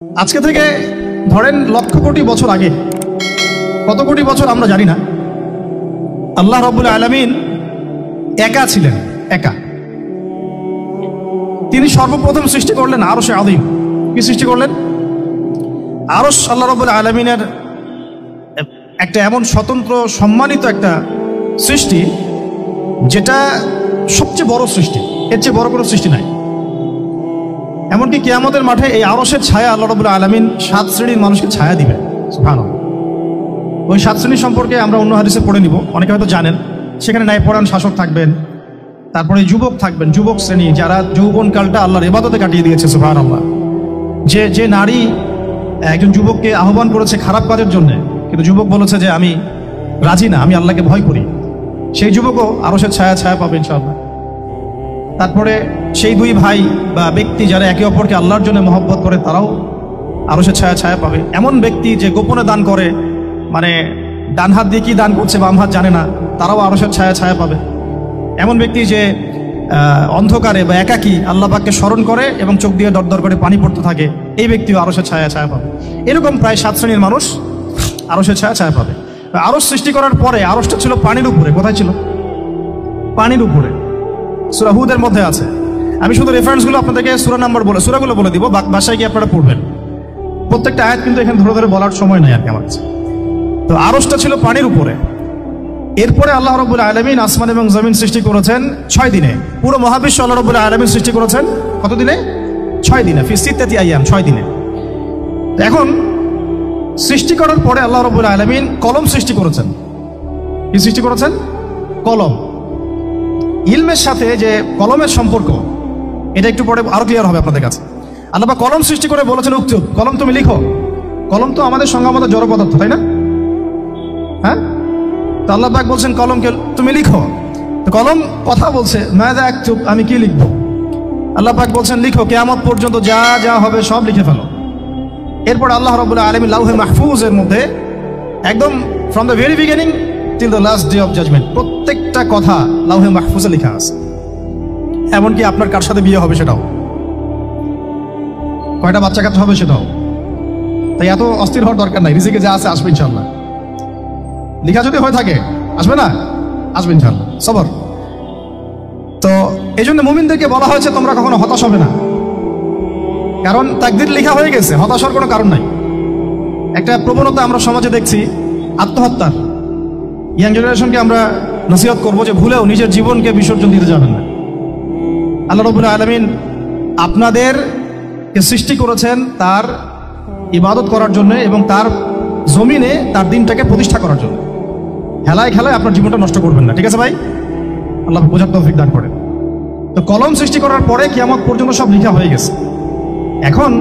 আজকে থেকে ধরেন লক্ষ কোটি বছর আগে, কত কোটি বছর আমরা জানি না, আল্লাহ রাব্বুল আলামিন একা ছিলেন। একা তিনি সর্বপ্রথম সৃষ্টি করলেন আরশে আযীম। কি সৃষ্টি করলেন? আরশ আল্লাহ রাব্বুল আলামিনের একটা এমন স্বতন্ত্র সম্মানিত একটা সৃষ্টি, যেটা সবচেয়ে বড় সৃষ্টি, এর চেয়ে বড় কোনো সৃষ্টি নাই। এমনকি কিয়ামতের মাঠে এই আরশের ছায়া আল্লাহ রাব্বুল আলামিন 7 শ্রেণীর মানুষকে ছায়া দিবেন। সুবহানাল্লাহ। ওই 7 শ্রেণী সম্পর্কে আমরা অন্য হাদিসে পড়ে নিব, অনেকে হয়তো জানেন। সেখানে ন্যায়পরায়ণ শাসক থাকবেন, তারপরে যুবক থাকবেন, যুবক শ্রেণী যারা যৌবনকালটা আল্লাহর ইবাদতে কাটিয়ে দিয়েছে। সুবহানাল্লাহ। যে নারী একজন যুবককে আহ্বান করেছে খারাপ কাজের জন্য, কিন্তু যুবক বলেছে যে আমি রাজি না, আমি আল্লাহকে ভয় করি, সেই যুবকও আরশের ছায়া পাবে ইনশাআল্লাহ। তারপরে সেই দুই ভাই বা ব্যক্তি যারা একে অপরকে আল্লাহর জন্য মহব্বত করে, তারাও আরশের ছায়া পাবে। এমন ব্যক্তি যে গোপনে দান করে, মানে ডান হাত দিয়ে কি দান করছে বাম হাত জানে না, তারাও আরশের ছায়া পাবে। এমন ব্যক্তি যে অন্ধকারে বা একাকী আল্লাহ পাককে স্মরণ করে এবং চোখ দিয়ে দরদর করে পানি পড়তে থাকে, এই ব্যক্তিও আরশের ছায়া পাবে। এরকম প্রায় 7 শ্রেণীর মানুষ আরশের ছায়া পাবে। আরশ সৃষ্টি করার পরে আরশটা ছিল পানির উপরে। কোথায় ছিল? পানির উপরে। সূরা হুদের মধ্যে আছে। আমি শুধু রেফারেন্সগুলো আপনাদেরকে সূরাগুলো বলে দিব, বাসায় গিয়ে আপনারা পড়বেন। প্রত্যেকটা আয়াত কিন্তু এখানে ধরে ধরে বলার সময় নাই আর কি আমার কাছে। তো আরশটা ছিল পানির উপরে। এরপরে আল্লাহ রাব্বুল আলামিন আসমান এবং জমিন সৃষ্টি করেছেন 6 দিনে। পুরো মহাবিশ্ব আল্লাহ রাব্বুল আলামিন সৃষ্টি করেছেন কত দিনে? 6 দিনে। ফি সিত্তাতি আইয়াম, 6 দিনে। এখন সৃষ্টি করার পরে আল্লাহ রাব্বুল আলামিন কলম সৃষ্টি করেছেন। কি সৃষ্টি করেছেন? কলম। ইলমের সাথে যে কলমের সম্পর্ক, এটা একটু পরে আরো ক্লিয়ার হবে আপনাদের কাছে। আল্লাহ পাক কলম সৃষ্টি করে বলেছেন উক্তুব, কলম তুমি লিখো। কলম তো আমাদের সংজ্ঞামত জড় পদার্থ, তাই না? হ্যাঁ, তো আল্লাহ পাক বলছেন কলমকে তুমি লিখো। তো কলম কথা বলছে, মাযা আকতুব, আমি কি লিখবো? আল্লাহ পাক বলছেন লিখো, কিয়ামত পর্যন্ত যা যা হবে সব লিখে ফেলো। এরপর আল্লাহ রাব্বুল আলামিন লাউহে মাহফুজের মধ্যে একদম from the very beginning till the last day of judgement প্রত্যেকটা কথা লাউহে মাহফুজে লেখা আছে। এমনকি আপনার কার সাথে বিয়ে হবে সেটাও, কয়টা বাচ্চা কাচ্চা হবে সেটাও। তাই এত অস্থির হওয়ার দরকার নাই, রিজিকে যা আছে আসবে ইনশাআল্লাহ। লেখা যদি হয়ে থাকে আসবে না? আসবে ইনশাআল্লাহ। সবর। তো এই জন্য মুমিনদেরকে বলা হয়েছে তোমরা কখনো হতাশ হবে না, কারণ তাকদীর লেখা হয়ে গেছে, হতাশার কোনো কারণ নাই। একটা প্রবণতা আমরা সমাজে দেখছি আত্মহত্যার। ইয়াং জেনারেশনকে আমরা নসিহত করবো যে ভুলেও নিজের জীবনকে বিসর্জন দিতে যাবেন না। আল্লাহ রাব্বুল আলামিন আপনাদেরকে সৃষ্টি করেছেন তার ইবাদত করার জন্য এবং তার জমিনে তার দিনটাকে প্রতিষ্ঠা করার জন্য। খেলায় খেলায় আপনার জীবনটা নষ্ট করবেন না, ঠিক আছে ভাই? আল্লাহ বোঝার তৌফিক দান করেন। তো কলম সৃষ্টি করার পরে কিয়ামত পর্যন্ত সব লেখা হয়ে গেছে। এখন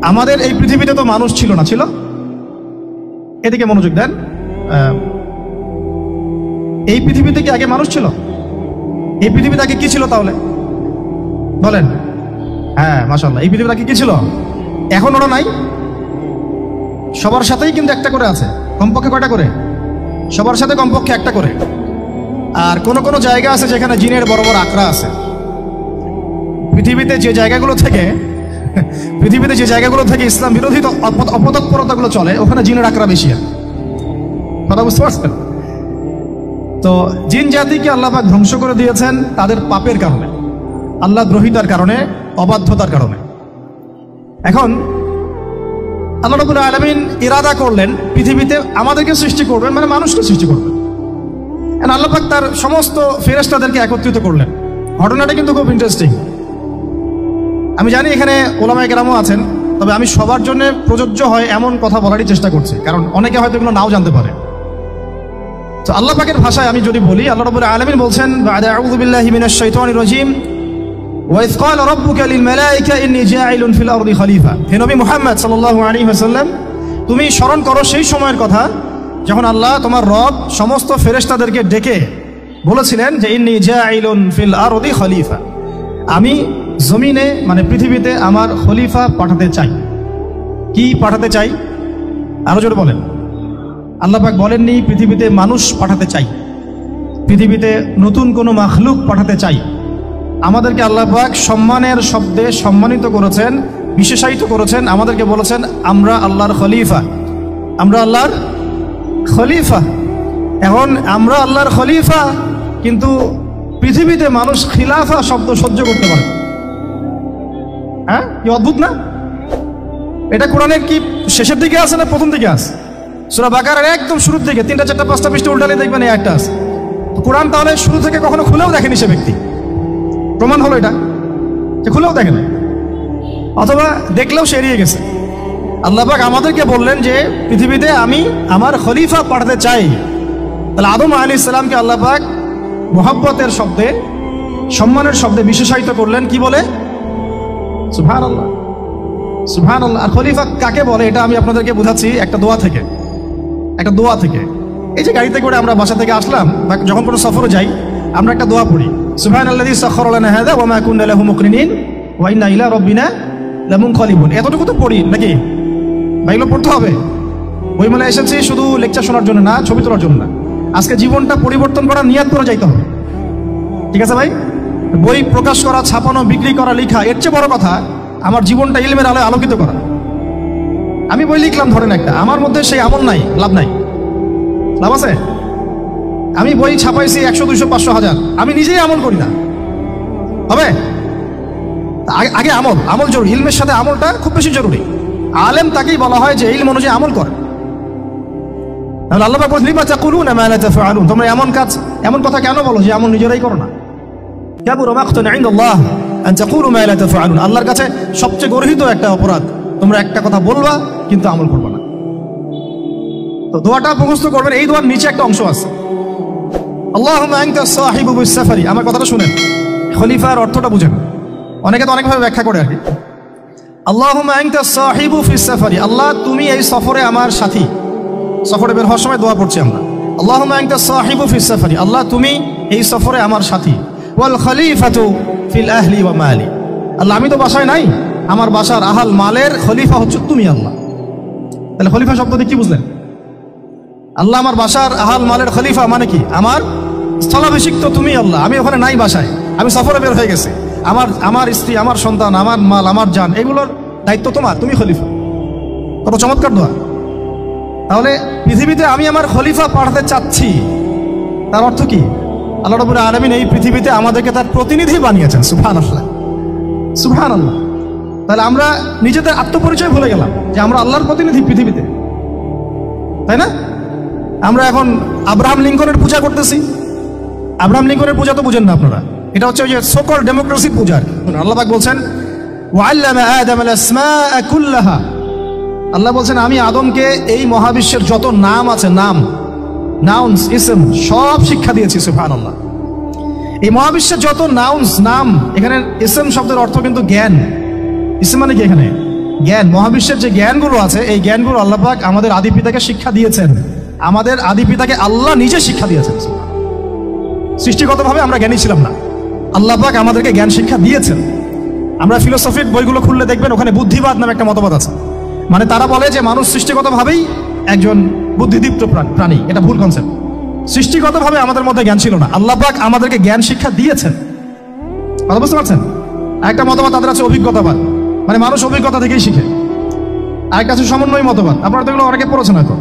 আমাদের এই পৃথিবীতে তো মানুষ ছিল না, ছিল? এদিকে মনোযোগ দেন। এই পৃথিবীতে কি আগে মানুষ ছিল? এই পৃথিবীতে আগে কি ছিল তাহলে বলেন? হ্যাঁ, মাশাআল্লাহ। এই পৃথিবীতে আগে কি ছিল? এখন ওরা নাই? সবার সাথেই কিন্তু একটা করে আছে। কমপক্ষে কয়টা করে? সবার সাথে কমপক্ষে একটা করে। আর কোন কোন জায়গা আছে যেখানে জিনের বড় বড় আকড়া আছে। পৃথিবীতে যে জায়গাগুলো থেকে ইসলাম বিরোধী অপতৎপরতাগুলো চলে, ওখানে জিনের আকড়া বেশি। কথা বুঝতে পারছেন? তো জিন জাতিকে আল্লাহ পাক ধ্বংস করে দিয়েছেন তাদের পাপের কারণে, আল্লাহ দ্রোহিতার কারণে, অবাধ্যতার কারণে। এখন আল্লাহ রাব্বুল আলামিন ইরাদা করলেন পৃথিবীতে আমাদেরকে সৃষ্টি করবেন, মানে মানুষকে সৃষ্টি করবেন। আল্লাহ পাক তার সমস্ত ফেরেশতাদেরকে একত্রিত করলেন। ঘটনাটা কিন্তু খুব ইন্টারেস্টিং। আমি জানি এখানে ওলামায়ে কেরামও আছেন, তবে আমি সবার জন্য প্রযোজ্য হয় এমন কথা বলারই চেষ্টা করছি, কারণ অনেকে হয়তো এগুলো নাও জানতে পারে। তো আল্লাহ পাকের ভাষায় আমি যদি বলি, আল্লাহ রাব্বুল আলামিন বলছেন বা'দা আউযু বিল্লাহি মিনাশ শাইতানির রাজীম ওয়া ইয ক্বালা রাব্বুকা লিল মালায়েকা ইন্নী জাঈলুন ফিল আরদি খলিফা। হে নবী মুহাম্মদ সাল্লাল্লাহু আলাইহি ওয়াসাল্লাম, তুমি স্মরণ করো সেই সময়ের কথা যখন আল্লাহ তোমার রব সমস্ত ফেরেশতাদেরকে ডেকে বলেছিলেন যে ইন্নী জাঈলুন ফিল আরদি খলিফা, আমি জমিনে মানে পৃথিবীতে আমার খলিফা পাঠাতে চাই। কি পাঠাতে চাই? আরো জোরে বলেন। আল্লাহ পাক বলেননি পৃথিবীতে মানুষ পাঠাতে চাই, পৃথিবীতে নতুন কোনো মাখলুক পাঠাতে চাই। আমাদেরকে আল্লাহ পাক সম্মানের শব্দে সম্মানিত করেছেন বিশেষায়িত করেছেন, আমাদেরকে বলেছেন আমরা আল্লাহর খলিফা, আমরা আল্লাহর খলিফা। এখন আমরা আল্লাহর খলিফা, কিন্তু পৃথিবীতে মানুষ খিলাফা শব্দ সহ্য করতে পারে। হ্যাঁ, কি অদ্ভুত না? এটা কোরআনের কি শেষের দিকে আছে না প্রথম দিকে আছে? সূরা বাকারার একদম শুরুর দিকে 3টা 4টা 5টা পৃষ্ঠা উল্টালে দেখবেন এই একটা আছে। কোরআন তাহলে শুরু থেকে কখনো খুলেও দেখেনি সে ব্যক্তি, প্রমাণ হলো এটা যে খুলেও দেখেন, অথবা দেখলেও সে এড়িয়ে গেছে। আল্লাহ পাক আমাদেরকে বললেন যে পৃথিবীতে আমি আমার খলিফা পাঠাতে চাই। তাহলে আদম আলাইহিস সালামকে আল্লাহ পাক মুহাব্বতের শব্দে, সম্মানের শব্দে বিশেষায়িত করলেন, কি বলে? সুবহানাল্লাহ, সুবহানাল্লাহ। আর খলিফা কাকে বলে এটা আমি আপনাদেরকে বোঝাচ্ছি একটা দোয়া থেকে, একটা দোয়া থেকে। এই যে গাড়িতে করে আমরা বাসা থেকে আসলাম বা যখন কোনো সফরে যাই, আমরা একটা দোয়া পড়ি, সুবহানাল্লাযী সাখখারা লানা হাযা ওয়া মা কুন্না লাহু মুকরিনিন ওয়া ইন্না ইলা রাব্বিনা লামুনকালিবুন। এতটুকু তো পড়ি নাকি? এগুলো পড়তে হবে। বই মেলায় এসেছি শুধু লেকচার শোনার জন্য না, ছবি তোলার জন্য না। আজকে জীবনটা পরিবর্তন করার নিয়াত করে যাইতে হবে, ঠিক আছে ভাই? বই প্রকাশ করা, ছাপানো, বিক্রি করা, লেখা, এর চেয়ে বড় কথা আমার জীবনটা ইলমের আলোয় আলোকিত করা। আমি বই লিখলাম ধরেন একটা, আমার মধ্যে সেই আমল নাই, লাভ নাই। লাভ আছে? আমি বই ছাপাইছি 100, 200, 500, 1000, আমি নিজেই আমল করি না, হবে? আগে আমল, আমল জরুরি। ইলমের সাথে আমলটা খুব বেশি জরুরি। আলেম তাকেই বলা হয় যে ইলম অনুযায়ী আমল করে। তাহলে আল্লাহ পাক বলেন, লিমা তাকুলুনা মা লা তাফআলুন, তোমরা এমন কাজ, এমন কথা কেন বলো যে আমল নিজেরাই করো না? কাবুরা মাকতান ইনদাল্লাহ আন তাকুলু মা লা তাফআলুন, আল্লাহর কাছে সবচেয়ে গর্হিত একটা অপরাধ, তোমরা একটা কথা বলবা কিন্তু আমল করবে না। তো দোয়াটা মুখস্থ করবেন। এই দোয়ার নিচে একটা অংশ আছে, আল্লাহুম্মা আনতা সাহিবু বিস সাফারি। আমার কথাটা শুনেন, খলিফার অর্থটা বুঝেন। অনেকে তো অনেকভাবে ব্যাখ্যা করে আর কি। আল্লাহুম্মা আনতা সাহিবু ফিস সাফারি, আল্লাহ তুমি এই সফরে আমার সাথী। সফরে বের হওয়ার সময় দোয়া পড়ছি আমরা, আল্লাহুম্মা আনতা সাহিবু ফিস সাফারি, আল্লাহ তুমি এই সফরে আমার সাথী। ওয়াল খলিফাতু ফিল আহলি ওয়া মালি, আল্লাহ আমি তো বাসায় নাই, আমার বাসার আহাল মালের খলিফা হচ্ছে তুমি আল্লাহ। তাহলে খলিফা শব্দটি কি বুঝলেন? আল্লাহ আমার বাসার আহাল মালের খলিফা মানে কি? আমার স্থলাভিষিক্ত তুমি আল্লাহ। আমি ওখানে নাই বাসায়, আমি সফরে বের হয়ে গেছি, আমার স্ত্রী, আমার সন্তান, আমার মাল, আমার জান, এগুলোর দায়িত্ব তোমার, তুমি খলিফা। কত চমৎকার দোয়া। তাহলে পৃথিবীতে আমি আমার খলিফা পাঠাতে চাচ্ছি, তার অর্থ কি? আল্লাহ রাব্বুল আলামিন এই পৃথিবীতে আমাদেরকে তার প্রতিনিধি বানিয়েছেন। সুবহানাল্লাহ, সুবহানাল্লাহ। তাহলে আমরা নিজেদের আত্মপরিচয় ভুলে গেলাম যে আমরা আল্লাহর প্রতিনিধি পৃথিবীতে, তাই না? আমরা এখন আব্রাহাম লিঙ্কনের পূজা করতেছি। আব্রাহাম লিঙ্কনের পূজা তো বুঝেন না আপনারা, এটা হচ্ছে ওই যে সকল ডেমোক্রেসি পূজার। আল্লাহ পাক বলছেন, ওয়াল্লামা আদামাল আসমাআ কুল্লাহা, আল্লাহ বলছেন আমি আদমকে এই মহাবিশ্বের যত নাম আছে, নাউন্স, ইসম, সব শিক্ষা দিয়েছি। সুবহানাল্লাহ। এই মহাবিশ্বের যত নাউন্স, নাম, এখানে ইসম শব্দের অর্থ কিন্তু জ্ঞান। ইসম মানে কি? এখানে জ্ঞান। মহাবিশ্বের যে জ্ঞানগুলো আছে, এই জ্ঞানগুলো আল্লাহ পাক আমাদের আদি পিতাকে শিক্ষা দিয়েছেন। আমাদের আদি পিতাকে আল্লাহ নিজে শিক্ষা দিয়েছেন। সৃষ্টিগতভাবে আমরা জ্ঞানী ছিলাম না, আল্লাহ পাক আমাদেরকে জ্ঞান শিক্ষা দিয়েছেন। আমরা ফিলোসফির বইগুলো খুললে দেখবেন ওখানে বুদ্ধিবাদ নামে একটা মতবাদ আছে। মানে তারা বলে যে মানুষ সৃষ্টিগতভাবেই একজন বুদ্ধিদীপ্ত প্রাণী। এটা ভুল কনসেপ্ট। সৃষ্টিগতভাবে আমাদের মধ্যে জ্ঞান ছিল না, আল্লাহ পাক আমাদেরকে জ্ঞান শিক্ষা দিয়েছেন। কথা বুঝতে পারছেন? একটা মতবাদ তাদের আছে অভিজ্ঞতাবাদ, মানে মানুষ অভিজ্ঞতা থেকেই শিখে। আরেকটা আছে সমন্বয় মতবাদ, আপনারা তো এগুলো অনেকে পড়েছেন হয়তো।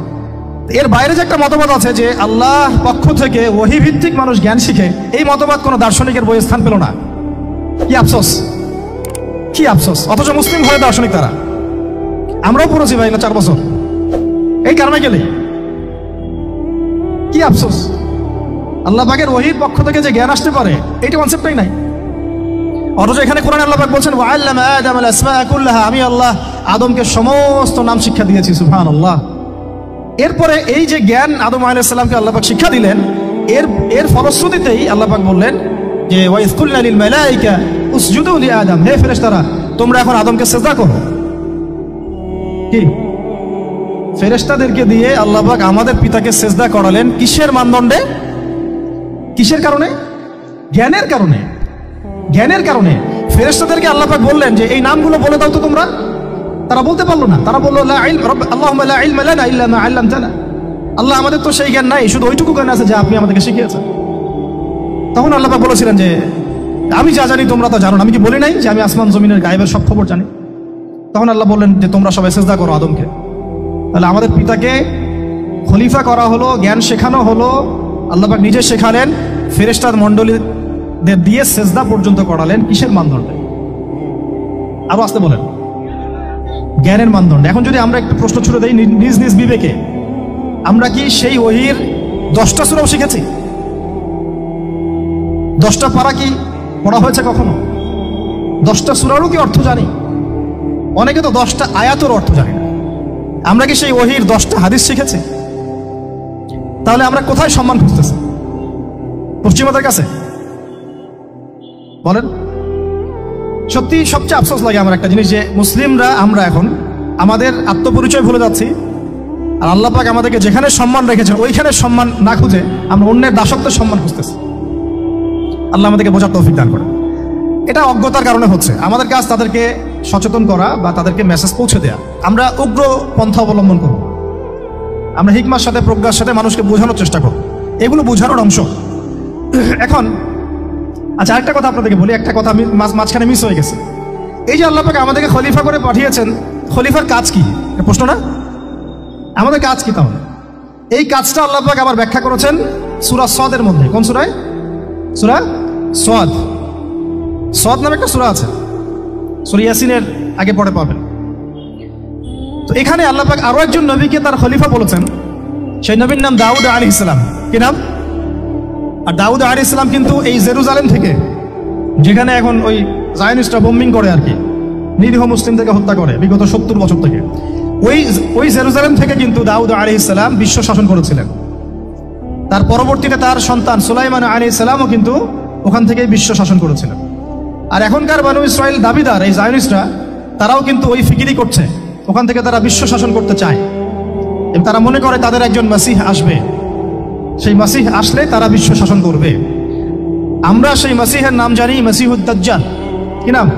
এর বাইরে যে একটা মতবাদ আছে যে আল্লাহ পক্ষ থেকে ওহী ভিত্তিক মানুষ জ্ঞান শিখে, এই মতবাদ কোনো দার্শনিকের বইয়ে স্থান পেল না। কি আফসোস, কি আফসোস। অথচ মুসলিম ঘরে দার্শনিক তারা। আমরাও পড়েছি ভাই 4 বছর এই কারণে গেলে। কি আফসোস, আল্লাহ পাকের ওহীর পক্ষ থেকে যে জ্ঞান আসতে পারে এইটা কনসেপ্টটাই নাই। অথচ এখানে কোরআনে আল্লাহ পাক বলছেন, ওয়াল্লামা আদামাল আসমাআ কুল্লাহা, আমি আল্লাহ আদমকে সমস্ত নাম শিক্ষা দিয়েছি। সুবহানাল্লাহ। এরপরে এই যে জ্ঞান আদম আলাইহিস সালামকে আল্লাহ পাক শিক্ষা দিলেন, এর ফলশ্রুতিতেই আল্লাহ পাক বললেন যে ওয়াইজ কুল্না লিল মালাইকা উসজুদু লি আদম, হে ফেরেশতারা তোমরা এখন আদমকে সিজদা করো। কি ফেরেশতাদেরকে দিয়ে আল্লাহ পাক আমাদের পিতাকে সিজদা করালেন কিসের মানদণ্ডে? কিসের কারণে? জ্ঞানের কারণে। জ্ঞানের কারণে ফেরেশতাদেরকে আল্লাহ পাক বললেন যে এই নামগুলো বলে দাও তো তোমরা। তারা বলতে পারলো না। তারা বললো লা ইলম আল্লাহুম্মা লা ইলমা লানা ইল্লা মা আল্লামতানা, আল্লাহ আমাদের তো সেই জ্ঞান নাই, শুধু ওইটুকু জ্ঞান আছে যা আপনি আমাদেরকে শিখিয়েছেন। তখন আল্লাহ পাক বলেছিলেন যে আমি যা জানি তোমরা তা জানো না। আমি কি বলি নাই যে আমি আসমান জমিনের গায়েবের সব খবর জানি? তখন আল্লাহ বললেন যে তোমরা সবাই সিজদা করো আদমকে। তাহলে আমাদের পিতাকে খলিফা করা হলো, জ্ঞান শেখানো হলো, আল্লাহ পাক নিজে শেখালেন, ফেরেশতার মণ্ডলীদের দিয়ে সিজদা পর্যন্ত করালেন। কিসের মানদণ্ডে? আরো আসতে বলেন, জ্ঞানের মানদণ্ডে। এখন যদি আমরা একটু প্রশ্ন ছুড়ে দেই নিজ নিজ বিবেকে, আমরা কি সেই ওহীর 10টা সূরাও শিখেছি? 10টা পারা কি পড়া হয়েছে কখনো? 10টা সূরারও কি অর্থ জানি? অনেকে তো 10টা আয়াতের অর্থ জানি না। আমরা কি সেই ওহীর 10টা হাদিস শিখেছি? তাহলে আমরা কোথায় সম্মান খুঁজতেছি? পশ্চিমাদের কাছে? বলেন। সত্যি সবচেয়ে আফসোস লাগে আমার একটা জিনিস, যে মুসলিমরা আমরা এখন আমাদের আত্মপরিচয় ভুলে যাচ্ছি, আর আল্লাহ পাক আমাদেরকে যেখানে সম্মান রেখেছেন ওইখানে সম্মান না খুঁজে আমরা অন্যের দাসত্বের সম্মান খুঁজতেছি। আল্লাহ আমাদেরকে বোঝার তৌফিক দান করে। এটা অজ্ঞতার কারণে হচ্ছে। আমাদের কাজ তাদেরকে সচেতন করা বা তাদেরকে মেসেজ পৌঁছে দেয়া। আমরা উগ্র পন্থা অবলম্বন করব, আমরা হিকমার সাথে প্রজ্ঞার সাথে মানুষকে বোঝানোর চেষ্টা করব, এগুলো বোঝানোর অংশ। এখন আচ্ছা, আরেকটা কথা আপনাদেরকে বলি, একটা কথা মাঝখানে মিস হয়ে গেছে। এই যে আল্লাহ পাক আমাদেরকে খলিফা করে পাঠিয়েছেন, খলিফার কাজ কি? প্রশ্ন না? আমাদের কাজ কি তাহলে? এই কাজটা আল্লাহ পাক আবার ব্যাখ্যা করেছেন সূরা সদের মধ্যে। কোন সূরায়? সূরা সদ। সদ নামে একটা সূরা আছে, সূরা ইয়াসিনের আগে পড়ে পাবেন। তো এখানে আল্লাহ পাক আরো একজন নবীকে তার খলিফা বলেছেন। সেই নবীর নাম দাউদ আলাইহিস সালাম। কি নাম? আর দাউদ আলাইহিস সালাম কিন্তু এই জেরুজালেম থেকে, যেখানে এখন ওই জায়নিস্টরা বোম্বিং করে আর কি, নিরীহ মুসলিমদেরকে হত্যা করে বিগত 70 বছর থেকে, ওই জেরুজালেম থেকে কিন্তু দাউদ আলাইহিস সালাম বিশ্ব শাসন করেছিলেন। তার পরবর্তীতে তার সন্তান সুলাইমান আলাইহিস সালামও কিন্তু ওখান থেকেই বিশ্ব শাসন করেছিলেন। আর এখনকার বানু ইসরাইল দাবিদার এই জায়নিস্টরা, তারাও কিন্তু ওই ফিকিরি করছে, ওখান থেকে তারা বিশ্ব শাসন করতে চায় এবং তারা মনে করে তাদের একজন মাসিহ আসবে, সেই মাসিহ আসলে তারা বিশ্ব শাসন করবে। আমরা সেই মাসিহের নাম জানি মাসিহুদ দাজ্জাল। কি নাম?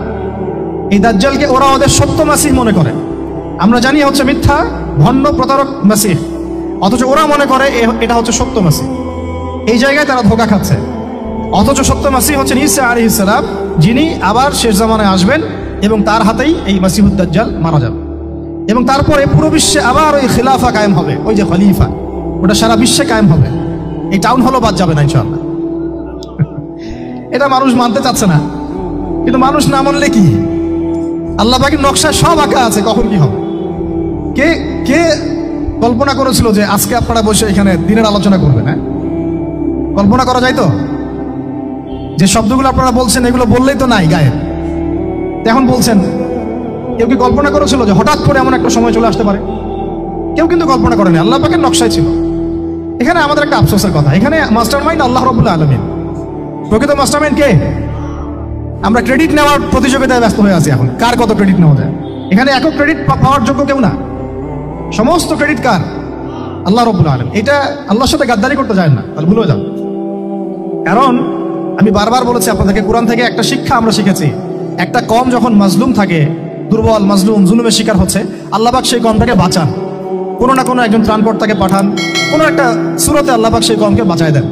এই দাজ্জালকে ওরা ওদের সত্য মাসিহ মনে করে, আমরা জানি হচ্ছে মিথ্যা ভণ্ড প্রতারক মাসিহ, অথচ ওরা মনে করে এটা হচ্ছে সত্য মাসিহ। এই জায়গায় তারা ধোঁকা খাচ্ছে। অথচ সত্য মাসিহ হচ্ছেন ঈসা আলাইহিস সালাম, যিনি আবার শেষ জামানায় আসবেন এবং তার হাতেই এই মাসিহুদ দাজ্জাল মারা যাবে। এবং তারপরে পুরো বিশ্বে আবার ওই খিলাফা কায়েম হবে, ওই যে খলিফা, ওটা সারা বিশ্বে কায়েম হবে। এই টাউন হলও বাদ যাবে না ইনশাআল্লাহ। এটা মানুষ মানতে চাচ্ছে না, কিন্তু মানুষ না মানলে কি? আল্লাহ পাকের নকশায় সব আঁকা আছে কখন কি হবে। কে কে কল্পনা করেছিল যে আজকে আপনারা বসে এখানে দিনের আলোচনা করবেন? হ্যাঁ, কল্পনা করা যায় তো? যে শব্দগুলো আপনারা বলছেন এগুলো বললেই তো নাই গায়ে, এখন বলছেন। কেউ কি কল্পনা করেছিল যে হঠাৎ করে এমন একটা সময় চলে আসতে পারে? কেউ কিন্তু কল্পনা করেনি, আল্লাহ পাকের নকশায় ছিল। এখানে আমাদের একটা আফসোসের কথা, এখানে মাস্টারমাইন্ড আল্লাহ রাব্বুল আলামিন। প্রকৃত মাস্টারমাইন্ড কে? আমরা ক্রেডিট নেওয়ার প্রতিযোগিতায় ব্যস্ত হয়ে আছি এখন, কার কত ক্রেডিট নেওয়া যায়। এখানে একক ক্রেডিট পাওয়ার যোগ্য কেউ না, সমস্ত ক্রেডিট কার? আল্লাহ রাব্বুল আলামিন। এটা আল্লাহর সাথে গাদ্দারি করতে যায় না, তাহলে ভুলে যান। কারণ আমি বারবার বলেছি আপনাদেরকে, কোরআন থেকে একটা শিক্ষা আমরা শিখেছি, একটা কম যখন মাজলুম থাকে, দুর্বল মাজলুম জুলুমের শিকার হচ্ছে, আল্লাহ পাক সেই কমটাকে বাঁচান, কোনো না কোনো একজন ত্রাণকর্তাকে পাঠান, কোনো একটা সূরাতে আল্লাহ পাক সেই কমকে বাঁচায় দেন।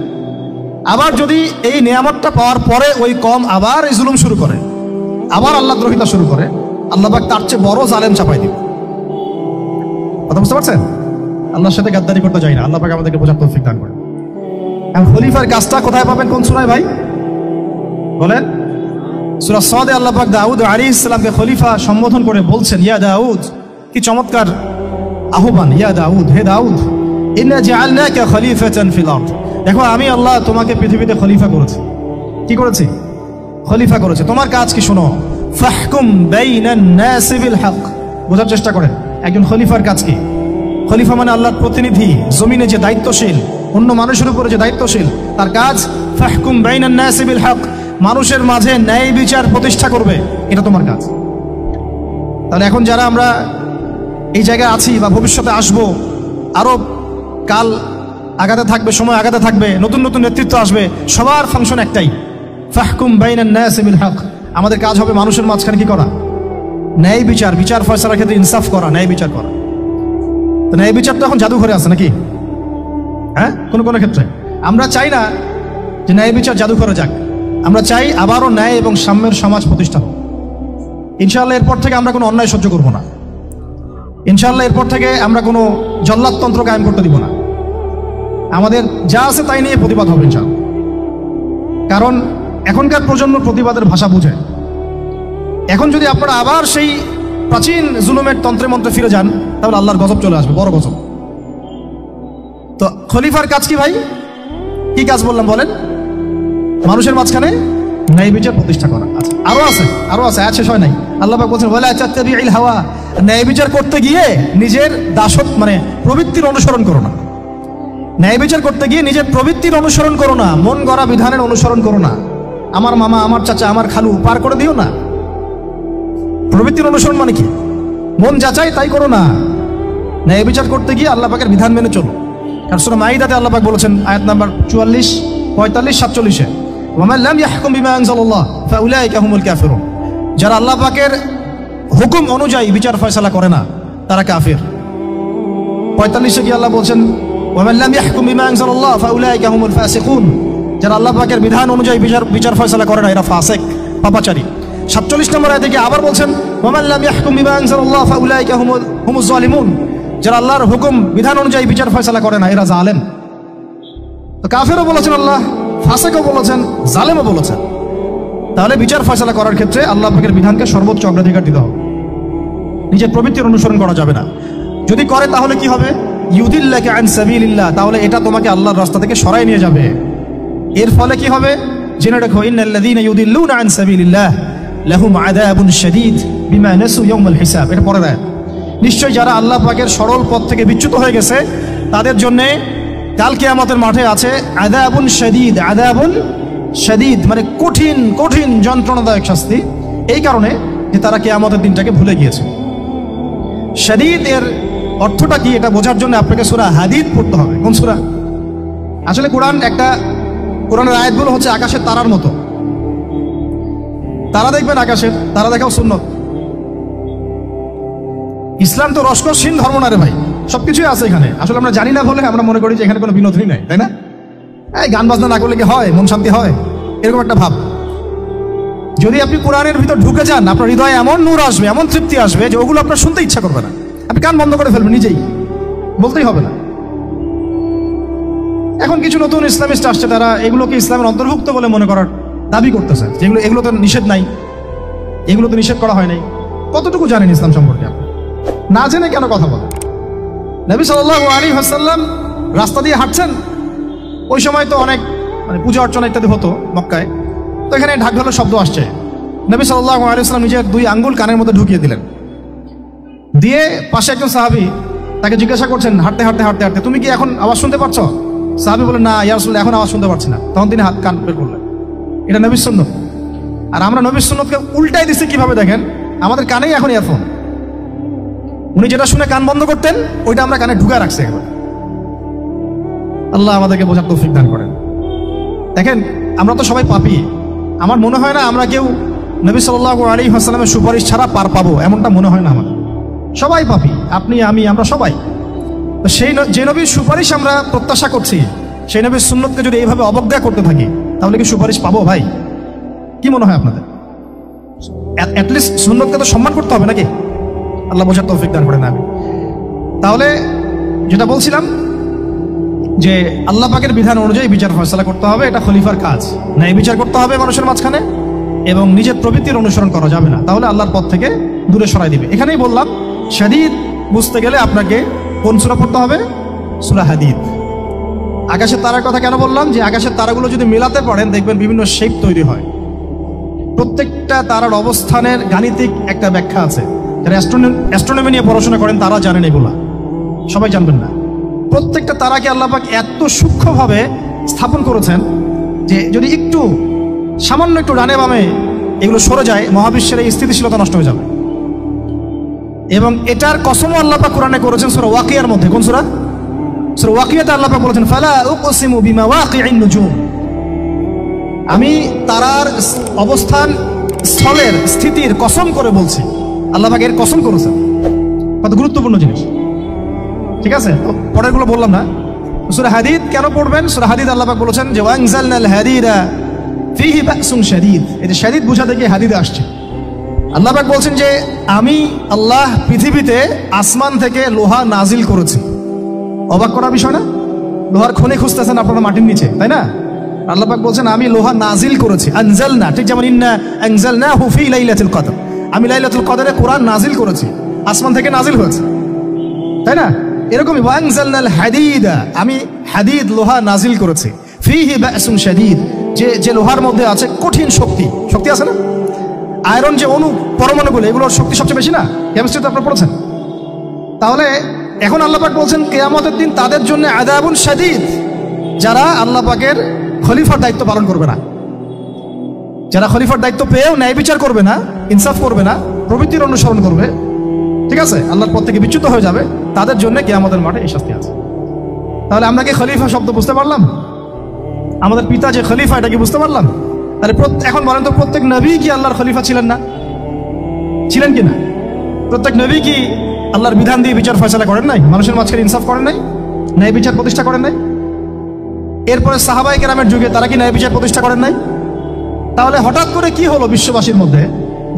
আবার যদি এই নিয়ামতটা পাওয়ার পরে ওই কম আবার এই জুলুম শুরু করে, আবার আল্লাহ দ্রোহিতা শুরু করে, আল্লাহ পাক তার চেয়ে বড় জালেম চাপাই দিবে। কথা বুঝতে পারছেন? আল্লাহর সাথে গাদ্দারি করতে যাই না, আল্লাহ পাক আমাদেরকে বোঝার তৌফিক দান করে। এখন খলিফার কাজটা কোথায় পাবেন? কোন সূরায় ভাই বলেন? সূরা সদে আল্লাহ পাক দাউদ আলাইহিস সালামকে খলিফা সম্বোধন করে বলছেন, ইয়া দাউদ। কি চমৎকার আহ্বান! ইয়া দাউদ, হে দাউদ, ইন্না জাআলনাকা খলিফাতান ফিল আরদ। দেখো, আমি আল্লাহ তোমাকে পৃথিবীতে খলিফা করেছি। কি করেছি? খলিফা করেছি। তোমার কাজ কি শোনো। ফাহকুম বাইনান নাসি বিল হক। বোঝার চেষ্টা করেন একজন খলিফার কাজ কি। খলিফা মানে আল্লাহর প্রতিনিধি, জমিনে যে দায়িত্বশীল, অন্য মানুষের উপরে যে দায়িত্বশীল, তার কাজ ফাহকুম বাইনান নাসি বিল হক, মানুষের মাঝে ন্যায় বিচার প্রতিষ্ঠা করবে, এটা তোমার কাজ। তাহলে এখন যারা আমরা এই জায়গায় আছি বা ভবিষ্যতে আসবো, আরো কাল আগাতে থাকবে, সময় আগাতে থাকবে, নতুন নতুন নেতৃত্ব আসবে, সবার ফাংশন একটাই, ফাহকুম বাইনান নাসি বিল হক। আমাদের কাজ হবে মানুষের মাঝখানে কি করা? ন্যায় বিচার, বিচার ফয়সালার ক্ষেত্রে ইনসাফ করা, ন্যায় বিচার করা। তো ন্যায় বিচার তো এখন জাদুঘরে আছে নাকি? হ্যাঁ, কোন কোন ক্ষেত্রে আমরা চাই না যে ন্যায় বিচার জাদুঘরে যাক, আমরা চাই আবারও ন্যায় এবং সাম্যের সমাজ প্রতিষ্ঠা হোক। ইনশাআল্লাহ এরপর থেকে আমরা কোনো অন্যায় সহ্য করব না। ইনশাআল্লাহ এরপর থেকে আমরা কোনো জল্লাদতন্ত্র কায়েম করতে দিব না। আমাদের যা আছে তাই নিয়ে প্রতিবাদ হবে ইনশাআল্লাহ। কারণ এখনকার প্রজন্ম প্রতিবাদের ভাষা বুঝে। এখন যদি আপনারা আবার সেই প্রাচীন জুলুমের তন্ত্রে মন্ত্রে ফিরে যান, তাহলে আল্লাহর গজব চলে আসবে, বড় গজব। তো খলিফার কাজ কি ভাই? কি কাজ বললাম বলেন? মানুষের মাঝখানে ন্যায় বিচার প্রতিষ্ঠা করা। আচ্ছা, আরো আছে, আয়াত শেষ হয় নাই। আল্লাহ পাক বলছেন ওয়ালা তাত্তাবিউল হাওয়া, ন্যায় বিচার করতে গিয়ে নিজের দাসত্ব মানে প্রবৃত্তির অনুসরণ করো না। ন্যায় বিচার করতে গিয়ে নিজের প্রবৃত্তির অনুসরণ করো না, মন গড়া বিধানের অনুসরণ করো না। আমার মামা, আমার চাচা, আমার খালু পার করে দিও না। প্রবৃত্তির অনুসরণ মানে কি? মন যাচাই তাই করো না। ন্যায় বিচার করতে গিয়ে আল্লাহ পাকের বিধান মেনে চলো। কারণ সূরা মাইদাতে আল্লাহ পাক বলেছেন আয়াত নাম্বার 44, 45, 47-এ ওয়ামান লাম ইয়াহকুম বিমা আনজালাল্লাহ ফাউলাইকা হুমুল কাফিরুন, যারা আল্লাহ পাকের হুকুম অনুযায়ী বিচার ফয়সালা করে না তারা কাফির। 45-এ কি আল্লাহ বলছেন ওয়ামান লাম ইয়াহকুম বিমা আনজালাল্লাহ ফাউলাইকা হুমুল ফাসিকুন, যারা আল্লাহ পাকের বিধান অনুযায়ী বিচার ফয়সালা করে না এরা ফাসিক, পাপাচারী। 47 নম্বর আয়াতে কি আবার বলছেন ওয়ামান লাম ইয়াহকুম বিমা আনজালাল্লাহ ফাউলাইকা হুমুজ জালিমুন, যারা আল্লাহর হুকুম বিধান অনুযায়ী বিচার ফয়সালা করে না এরা জালেম। তো কাফেরও বলেছেন আল্লাহ, ফাসিকও বলেছেন, জালেমও বলেছেন। তাহলে বিচার ফয়সালা করার ক্ষেত্রে আল্লাহ পাকের বিধানকে সর্বোচ্চ অগ্রাধিকার দিতে হবে। নিজের প্রবৃত্তির অনুসরণ করা যাবে না। যদি করে তাহলে কি হবে? ইউদিল্লাকা আন সাবিলিল্লাহ, তাহলে এটা তোমাকে আল্লাহর রাস্তা থেকে সরাই নিয়ে যাবে। এর ফলে কি হবে? জেনে রাখো ইন্নাল্লাযীনা ইউদিল্লুনা আন সাবিলিল্লাহ লাহুম আযাবুন শাদীদ বিমা নাসু ইয়াউমাল হিসাব। এটা পরে দেয় নিশ্চয়ই যারা আল্লাহ পাকের সরল পথ থেকে বিচ্যুত হয়ে গেছে তাদের জন্য কাল কিয়ামতের মাঠে আছে আযাবুন শাদীদ। আযাবুন শাদীদ মানে কঠিন কঠিন যন্ত্রণাদায়ক শাস্তি, এই কারণে যে তারা কিয়ামতের দিনটাকে ভুলে গিয়েছে। শাদীদ এর অর্থটা কি এটা বোঝার জন্য আপনাকে সূরা হাদীদ পড়তে হবে। কোন সূরা? আসলে কোরআনের আয়াতগুলো হচ্ছে আকাশের তারার মতো। তারা দেখবেন আকাশের, তারা দেখাও সুন্নত। ইসলাম তো রসকসহীন ধর্ম না রে ভাই, সবকিছুই আছে এখানে। আসলে আমরা জানি না বলে আমরা মনে করি যে এখানে কোনো বিনোদনই নাই, তাই না? এই গান বাজনা না করলে কি হয়, মন শান্তি হয়, এরকম একটা ভাব। যদি আপনি কোরআনের ভিতর ঢুকে যান, আপনার হৃদয়ে এমন নূর আসবে, এমন তৃপ্তি আসবে যে ওগুলো আপনার শুনতে ইচ্ছা করবে না। আপনি কান বন্ধ করে ফেলবেন, নিজেই বলতেই হবে না। এখন কিছু নতুন ইসলামিস্ট আসছে, তারা এগুলোকে ইসলামের অন্তর্ভুক্ত বলে মনে করার দাবি করতেছে, যেগুলো এগুলো তো নিষেধ নাই, এগুলো তো নিষেধ করা হয় নাই। কতটুকু জানেন ইসলাম সম্পর্কে? আপনি না জেনে কেন কথা বলেন? নবী সাল্লাল্লাহু আলাইহি ওয়াসাল্লাম রাস্তা দিয়ে হাঁটছেন, ওই সময় তো অনেক পূজা অর্চনা ইত্যাদি হতো মক্কায়। তো এখানে ঢাক ঢোলের শব্দ আসছে। নবী সাল্লাল্লাহু আলাইহি ওয়াসাল্লাম নিজের 2 আঙ্গুল কানের মধ্যে ঢুকিয়ে দিলেন, দিয়ে পাশে একজন সাহাবী তাকে জিজ্ঞাসা করছেন হাঁটতে হাঁটতে হাঁটতে হাঁটতে, তুমি কি এখন আওয়াজ শুনতে পাচ্ছ? সাহাবী বলেন, না ইয়া রাসূলুল্লাহ, এখন আওয়াজ শুনতে পাচ্ছি না। তখন তিনি হাত কান বের করলেন। এটা নবীর সুন্নাত। আর আমরা নবীর সুন্নাতকে উল্টাই দিচ্ছি কিভাবে দেখেন, আমাদের কানেই এখন ইয়ারফোন। উনি যেটা শুনে কান বন্ধ করতেন ওইটা আমরা কানে ঢুকায় রাখছি একবার। আল্লাহ আমাদেরকে বোঝার তৌফিক দান করেন। দেখেন আমরা তো সবাই পাপী। আমার মনে হয় না আমরা কেউ নবী সাল্লাল্লাহু আলাইহি ওয়াসাল্লামের সুপারিশ ছাড়া পার পাবো, এমনটা মনে হয় না আমাদের। সবাই পাপী, আপনি আমি আমরা সবাই। তো সেই যে নবীর সুপারিশ আমরা প্রত্যাশা করছি, সেই নবীর সুন্নতকে যদি এইভাবে অবজ্ঞা করতে থাকি তাহলে কি সুপারিশ পাবো ভাই? কি মনে হয় আপনাদের? অ্যাটলিস্ট সুন্নতকে তো সম্মান করতে হবে নাকি? আল্লাহ বোঝার তৌফিক দান করেন। আমি তাহলে যেটা বলছিলাম যে আল্লাহ পাকের বিধান অনুযায়ী বিচার ফয়সালা করতে হবে, এটা খলিফার কাজ। ন্যায় বিচার করতে হবে মানুষের মাঝখানে, এবং নিজের প্রবৃত্তির অনুসরণ করা যাবে না, তাহলে আল্লাহর পথ থেকে দূরে সরাই দিবে। এখানেই বললাম শাদীদ বুঝতে গেলে আপনাকে কোন সূরা পড়তে হবে? সূরা হাদীদ। আকাশের তারার কথা কেন বললাম? যে আকাশের তারাগুলো যদি মেলাতে পারেন দেখবেন বিভিন্ন শেপ তৈরি হয়। প্রত্যেকটা তারার অবস্থানের গাণিতিক একটা ব্যাখ্যা আছে। যারা অ্যাস্ট্রোনমি নিয়ে পড়াশোনা করেন তারা জানেন, এগুলা সবাই জানবেন না। প্রত্যেকটা তারাকে আল্লাহ পাক এত সূক্ষ্মভাবে স্থাপন করেছেন যে যদি একটু সামান্য একটু ডানে বামে এগুলো সরে যায়, মহাবিশ্বের এই স্থিতিশীলতা নষ্ট হয়ে যাবে। এবং এটার কসমও আল্লাহ পাক কোরআনে করেছেন সূরা ওয়াকিয়ার মধ্যে। কোন সূরা? সূরা ওয়াকিয়াতে আল্লাহ পাক বলেছেন ফালা উকসিমু বিমাওয়াকিইন নুজুম, আমি তারার অবস্থান স্থলের স্থিতির কসম করে বলছি। আল্লাহ পাক এর কসম করেছেন। কত গুরুত্বপূর্ণ জিনিস, ঠিক আছে? পরেরগুলো বললাম না। সূরা হাদীদ কেন পড়বেন? সূরা হাদীদ আল্লাহ পাক বলেছেন যে ওয়ানজালনাল হাদীদা ফীহি বাসুন শাদীদ। এই যে শাদীদ বোঝাতে গিয়ে হাদীদে আসছে। আল্লাহ পাক বলছেন যে আমি আল্লাহ পৃথিবীতে আসমান থেকে লোহা নাজিল করেছি। অবাক করার বিষয় না? লোহার খনি খুঁজতেছেন আপনারা মাটির নিচে, তাই না? আল্লাহ পাক বলছেন আমি লোহা নাজিল করেছি, আনজালনা, ঠিক যেমন ইন্না আনজালনাহু ফি লাইলাতুল কদর, আমি লাইলাতুল কদরে কোরআন নাজিল করেছি, আসমান থেকে নাজিল হয়েছে, তাই না? এরকমই ওয়া আনজালনাল হাদিদা, আমি হাদিদ লোহা নাজিল করেছি, ফিহি বাসুন শাদীদ, যে লোহার মধ্যে আছে কঠিন শক্তি আছে না? আয়রন যে অণু পরমাণুগুলো, এগুলোর শক্তি সবচেয়ে বেশি না? কেমিস্ট্রিতে আপনারা পড়েছেন। তাহলে এখন আল্লাহ পাক বলছেন কিয়ামতের দিন তাদের জন্য আযাবুন শাদীদ, যারা আল্লাহ পাকের খলিফার দায়িত্ব পালন করবে না, যারা খলিফার দায়িত্ব পেয়েও ন্যায় বিচার করবে না, ইনসাফ করবে না, প্রবৃত্তির অনুসরণ করবে, ঠিক আছে, আল্লাহর পথ থেকে বিচ্যুত হয়ে যাবে, তাদের জন্য কিয়ামতের মাঠে এই শাস্তি আছে। তাহলে আমরা কি খলিফা শব্দ বুঝতে পারলাম? আমাদের পিতা যে খলিফা, এটা কি বুঝতে পারলাম? তাহলে এখন বলেন তো, প্রত্যেক নবী কি আল্লাহর খলিফা ছিলেন না? ছিলেন কি না? প্রত্যেক নবী কি আল্লাহর বিধান দিয়ে বিচার ফয়সালা করেন নাই? মানুষের মাঝখানে ইনসাফ করেন নাই? ন্যায় বিচার প্রতিষ্ঠা করেন নাই? এরপরে সাহাবায়ে কেরামের যুগে তারা কি ন্যায় বিচার প্রতিষ্ঠা করেন নাই? তাহলে হঠাৎ করে কি হলো বিশ্ববাসীর মধ্যে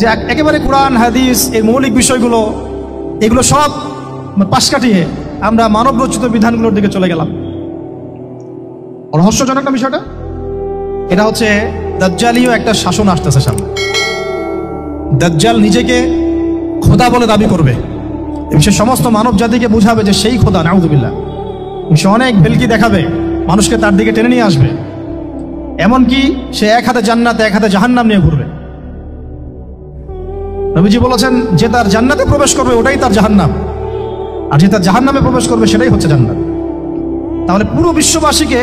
যে একেবারে কোরআন হাদিস এর মৌলিক বিষয়গুলো, এগুলো সব পাশ কাটিয়ে আমরা মানব রচিত বিধানগুলোর দিকে চলে গেলাম? রহস্যজনক না বিষয়টা? এটা হচ্ছে দাজ্জালীয় একটা শাসন আসতেছে সামনে। দাজ্জাল নিজেকে খোদা বলে দাবি করবে এবং সে সমস্ত মানব জাতিকে বুঝাবে যে সেই খোদা, নাউযুবিল্লাহ। সে অনেক ভেলকি দেখাবে, মানুষকে তার দিকে টেনে নিয়ে আসবে, এমনকি সে এক হাতে জান্নাত এক হাতে জাহান্নাম নিয়ে ঘুরবে। নবীজি বলেছেন যে তার জান্নাতে প্রবেশ করবে ওটাই তার জাহান্নাম, আর যে তার জাহান্নামে প্রবেশ করবে সেটাই হচ্ছে জান্নাত। তাহলে পুরো বিশ্ববাসীকে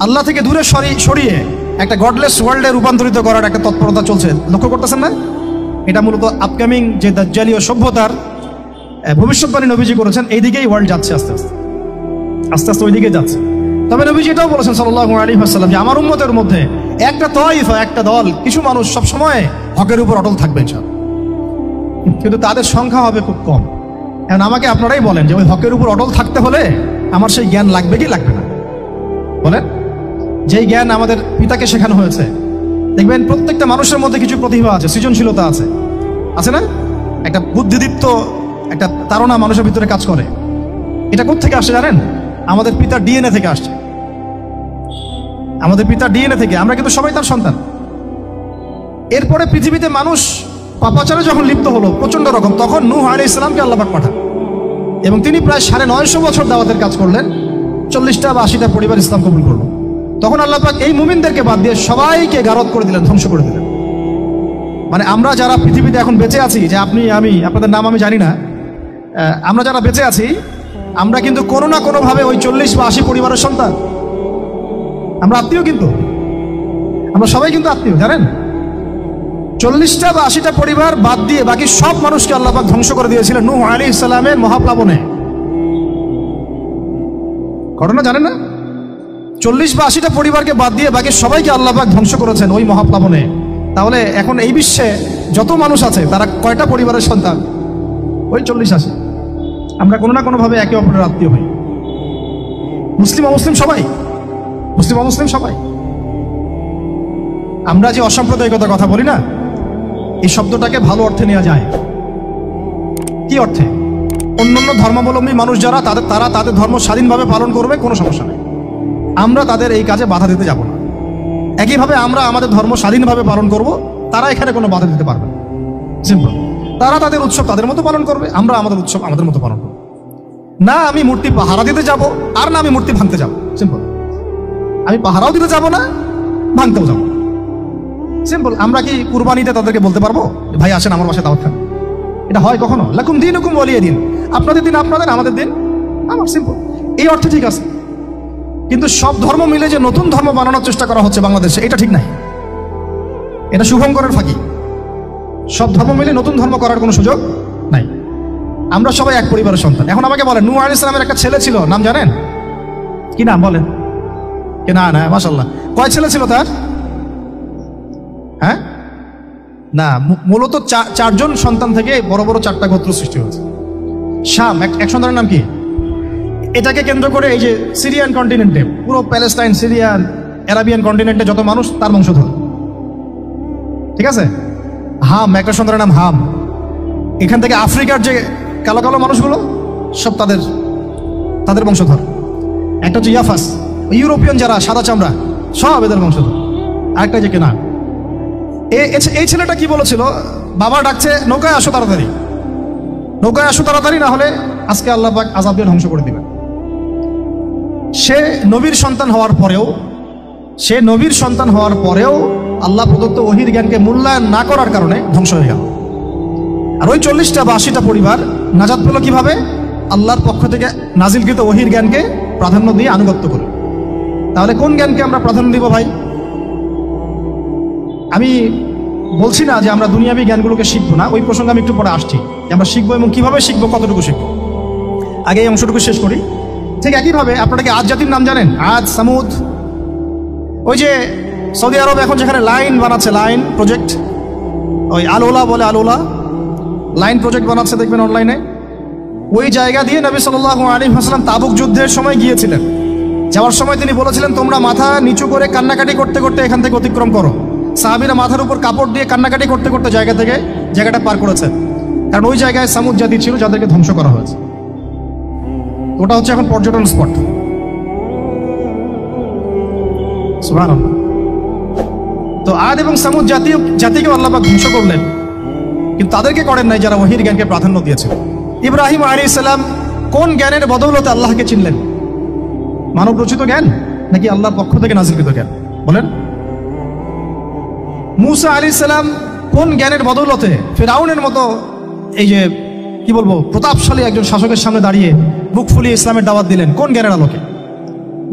আল্লাহ থেকে দূরে সরিয়ে একটা গডলেস ওয়ার্ল্ডে রূপান্তরিত করার একটা তৎপরতা চলছে, লক্ষ্য করতেছেন না? এটা মূলত আপকামিং যে দাজ্জালীয় সভ্যতার ভবিষ্যৎবাণী নবীজি করেছেন, এই দিকেই ওয়ার্ল্ড যাচ্ছে আস্তে আস্তে ওই দিকে যাচ্ছে। তবে নবীজি এটাও বলেছেন সাল্লাল্লাহু আলাইহি ওয়াসাল্লাম যে আমার উম্মতের মধ্যে একটা তাইফা, একটা দল, কিছু মানুষ সবসময় হকের উপর অটল থাকবে ইনশাআল্লাহ, কিন্তু তাদের সংখ্যা হবে খুব কম। এখন আমাকে আপনারাই বলেন যে ওই হকের উপর অটল থাকতে হলে আমার সেই জ্ঞান লাগবে কি লাগবে না? বলেন। যেই জ্ঞান আমাদের পিতাকে শেখানো হয়েছে, দেখবেন প্রত্যেকটা মানুষের মধ্যে কিছু প্রতিভা আছে, সৃজনশীলতা আছে না? একটা বুদ্ধিদীপ্ত একটা তাড়না মানুষের ভিতরে কাজ করে। এটা কোত্থেকে আসছে জানেন? আমাদের পিতার ডিএনএ থেকে আসছে। আমাদের পিতার ডিএনএ থেকে, আমরা কিন্তু সবাই তার সন্তান। এরপরে পৃথিবীতে মানুষ পাপাচারে যখন লিপ্ত হলো প্রচন্ড রকম, তখন নূহ আলাইহিস সালামকে আল্লাহ পাক পাঠান এবং তিনি প্রায় 950 বছর দাওয়াতের কাজ করলেন, 40টা বা 80টা পরিবার ইসলাম কবুল করলো। তখন আল্লাহ পাক এই মুমিনদেরকে বাদ দিয়ে সবাইকে গারদ করে দিলেন, ধ্বংস করে দিলেন। মানে আমরা যারা পৃথিবীতে এখন বেঁচে আছি, যে আপনি আমি, আপনাদের নাম আমি জানি না, আমরা যারা বেঁচে আছি, আমরা কিন্তু কোনো না কোনোভাবে ওই 40 বা 80 পরিবারের সন্তান। আমরা আত্মীয়, কিন্তু আমরা সবাই কিন্তু আত্মীয়, জানেন? 40টা বা 80টা পরিবার বাদ দিয়ে বাকি সব মানুষকে আল্লাহ পাক ধ্বংস করে দিয়েছিলেন নূহ আলাইহিস সালামের মহাপ্লাবনে। ঘটনা জানেন না? 40 বা 80টা পরিবারকে বাদ দিয়ে বাকি সবাইকে আল্লাহ পাক ধ্বংস করেছেন ওই মহাপ্লাবনে। তাহলে এখন এই বিশ্বে যত মানুষ আছে তারা কয়টা পরিবারের সন্তান? ওই 40-80। আমরা কোনো না কোনোভাবে একে অপরের আত্মীয় হই, মুসলিম অমুসলিম সবাই, মুসলিম অমুসলিম সবাই। আমরা যে অসাম্প্রদায়িকতার কথা বলি না, এই শব্দটাকে ভালো অর্থে নেওয়া যায়। কি অর্থে? অন্যান্য ধর্মাবলম্বী মানুষ যারা, তারা তাদের ধর্ম স্বাধীনভাবে পালন করবে, কোনো সমস্যা নেই, আমরা তাদের এই কাজে বাধা দিতে যাব না। একইভাবে আমরা আমাদের ধর্ম স্বাধীনভাবে পালন করব, তারা এখানে কোনো বাধা দিতে পারবে না। সিম্পল। তারা তাদের উৎসব তাদের মতো পালন করবে, আমরা আমাদের উৎসব আমাদের মতো পালন করব। না আমি মূর্তি পাহারা দিতে যাব, আর না আমি মূর্তি ভাঙতে যাব। সিম্পল। আমি পাহারাও দিতে যাব না, ভাঙতেও যাব। সিম্পল। আমরা কি কুরবানিতে তাদেরকে বলতে পারবো ভাই আসেন আমার বাসায় দাওয়াত খান? এটা হয় কখনো? লাকুম দীনুকুম ওয়ালিয়া দিন, আপনাদের দিন আপনাদের, আমাদের দিন আমার। সিম্পল। এই অর্থে ঠিক আছে, কিন্তু সব ধর্ম মিলে যে নতুন ধর্ম বানানোর চেষ্টা করা হচ্ছে বাংলাদেশে, এটা ঠিক নাই। এটা শুভঙ্করের ফাঁকি। সব ধর্ম মিলে নতুন ধর্ম করার কোনো সুযোগ নাই। আমরা সবাই এক পরিবারের সন্তান। এখন আমাকে বলেন, নূহ আলাইহিস সালামের একটা ছেলে ছিল, নাম জানেন? কি নাম বলেন? কে? না না, মাশাআল্লাহ। কয় ছেলে ছিল তার? হ্যাঁ, না, মূলত 4জন সন্তান থেকে বড় বড় 4টা গোত্র সৃষ্টি হয়েছে। শাম এক সন্তানের নাম কি? এটাকে কেন্দ্র করে এই যে সিরিয়ান কন্টিনেন্টে, পুরো প্যালেস্টাইন, সিরিয়ান, অ্যারাবিয়ান কন্টিনেন্টে যত মানুষ তার বংশধর, ঠিক আছে? হাম, একটা সন্তানের নাম হাম। এখান থেকে আফ্রিকার যে কালো কালো মানুষগুলো সব তাদের বংশধর। একটা হচ্ছে ইয়াফাস, ইউরোপিয়ান যারা সাদা চামড়া সব এদের বংশধর। আরেকটা যে কেনা, এই ছেলেটা কি বলেছিল, বাবা ডাকছে নৌকায় আসো তাড়াতাড়ি, নৌকায় আসো তাড়াতাড়ি, না হলে আজকে আল্লাহ পাক আযাব দিয়ে ধ্বংস করে দিবেন। সে নবীর সন্তান হওয়ার পরেও আল্লাহ প্রদত্ত ওহীর জ্ঞানকে মূল্যায়ন না করার কারণে ধ্বংস হয়ে গেল। আর ওই 40টা বা 80টা পরিবার নাজাত পেল কিভাবে? আল্লাহর পক্ষ থেকে নাজিলকৃত ওহীর জ্ঞানকে প্রাধান্য দিয়ে আনুগত্য করে। তাহলে কোন জ্ঞানকে আমরা প্রাধান্য দিব ভাই? আমি বলছি না যে আমরা দুনিয়াবি জ্ঞানগুলোকে শিখবো না, ওই প্রসঙ্গে আমি একটু পরে আসছি যে আমরা শিখবো এবং কিভাবে শিখবো, কতটুকু শিখবো। আগে এই অংশটুকু শেষ করি। ঠিক একইভাবে আপনারা কি আদ জাতির নাম জানেন? আদ, সামুদ। ওই যে সৌদি আরব এখন যেখানে লাইন বানাচ্ছে, লাইন প্রজেক্ট, ওই আলোলা বলে, আলোলা লাইন প্রজেক্ট বানাচ্ছে, দেখবেন অনলাইনে। ওই জায়গা দিয়ে নবী সাল্লাল্লাহু আলাইহি ওয়াসাল্লাম তাবুক যুদ্ধের সময় গিয়েছিলেন। যাওয়ার সময় তিনি বলেছিলেন, তোমরা মাথা নিচু করে কান্নাকাটি করতে করতে এখান থেকে অতিক্রম করো। সাহাবীরা মাথার উপর কাপড় দিয়ে কান্নাকাটি করতে করতে জায়গাটা পার করেছেন, কারণ ওই জায়গায় সামুদ জাতি ছিল যাদেরকে ধ্বংস করা হয়েছে। ওটা হচ্ছে এখন পর্যটন স্পট। সুবহানাল্লাহ। তো আদ এবং সামুদ জাতিকেও আল্লাহ পাক ধ্বংস করলেন, কিন্তু তাদেরকে করেন নাই যারা ওহীর জ্ঞানকে প্রাধান্য দিয়েছে। ইব্রাহিম আলাইহিস সালাম কোন জ্ঞানের বদৌলতে আল্লাহকে চিনলেন? মানব রচিত জ্ঞান নাকি আল্লাহর পক্ষ থেকে নাজিলকৃত জ্ঞান? বলেন। মূসা আলাইহিস সালাম কোন জ্ঞানের বদৌলতে ফিরআউনের মতো এই যে কি বলবো প্রতাপশালী একজন শাসকের সামনে দাঁড়িয়ে বুক ফুলিয়ে ইসলামের দাওয়াত দিলেন? কোন জ্ঞানের আলোকে?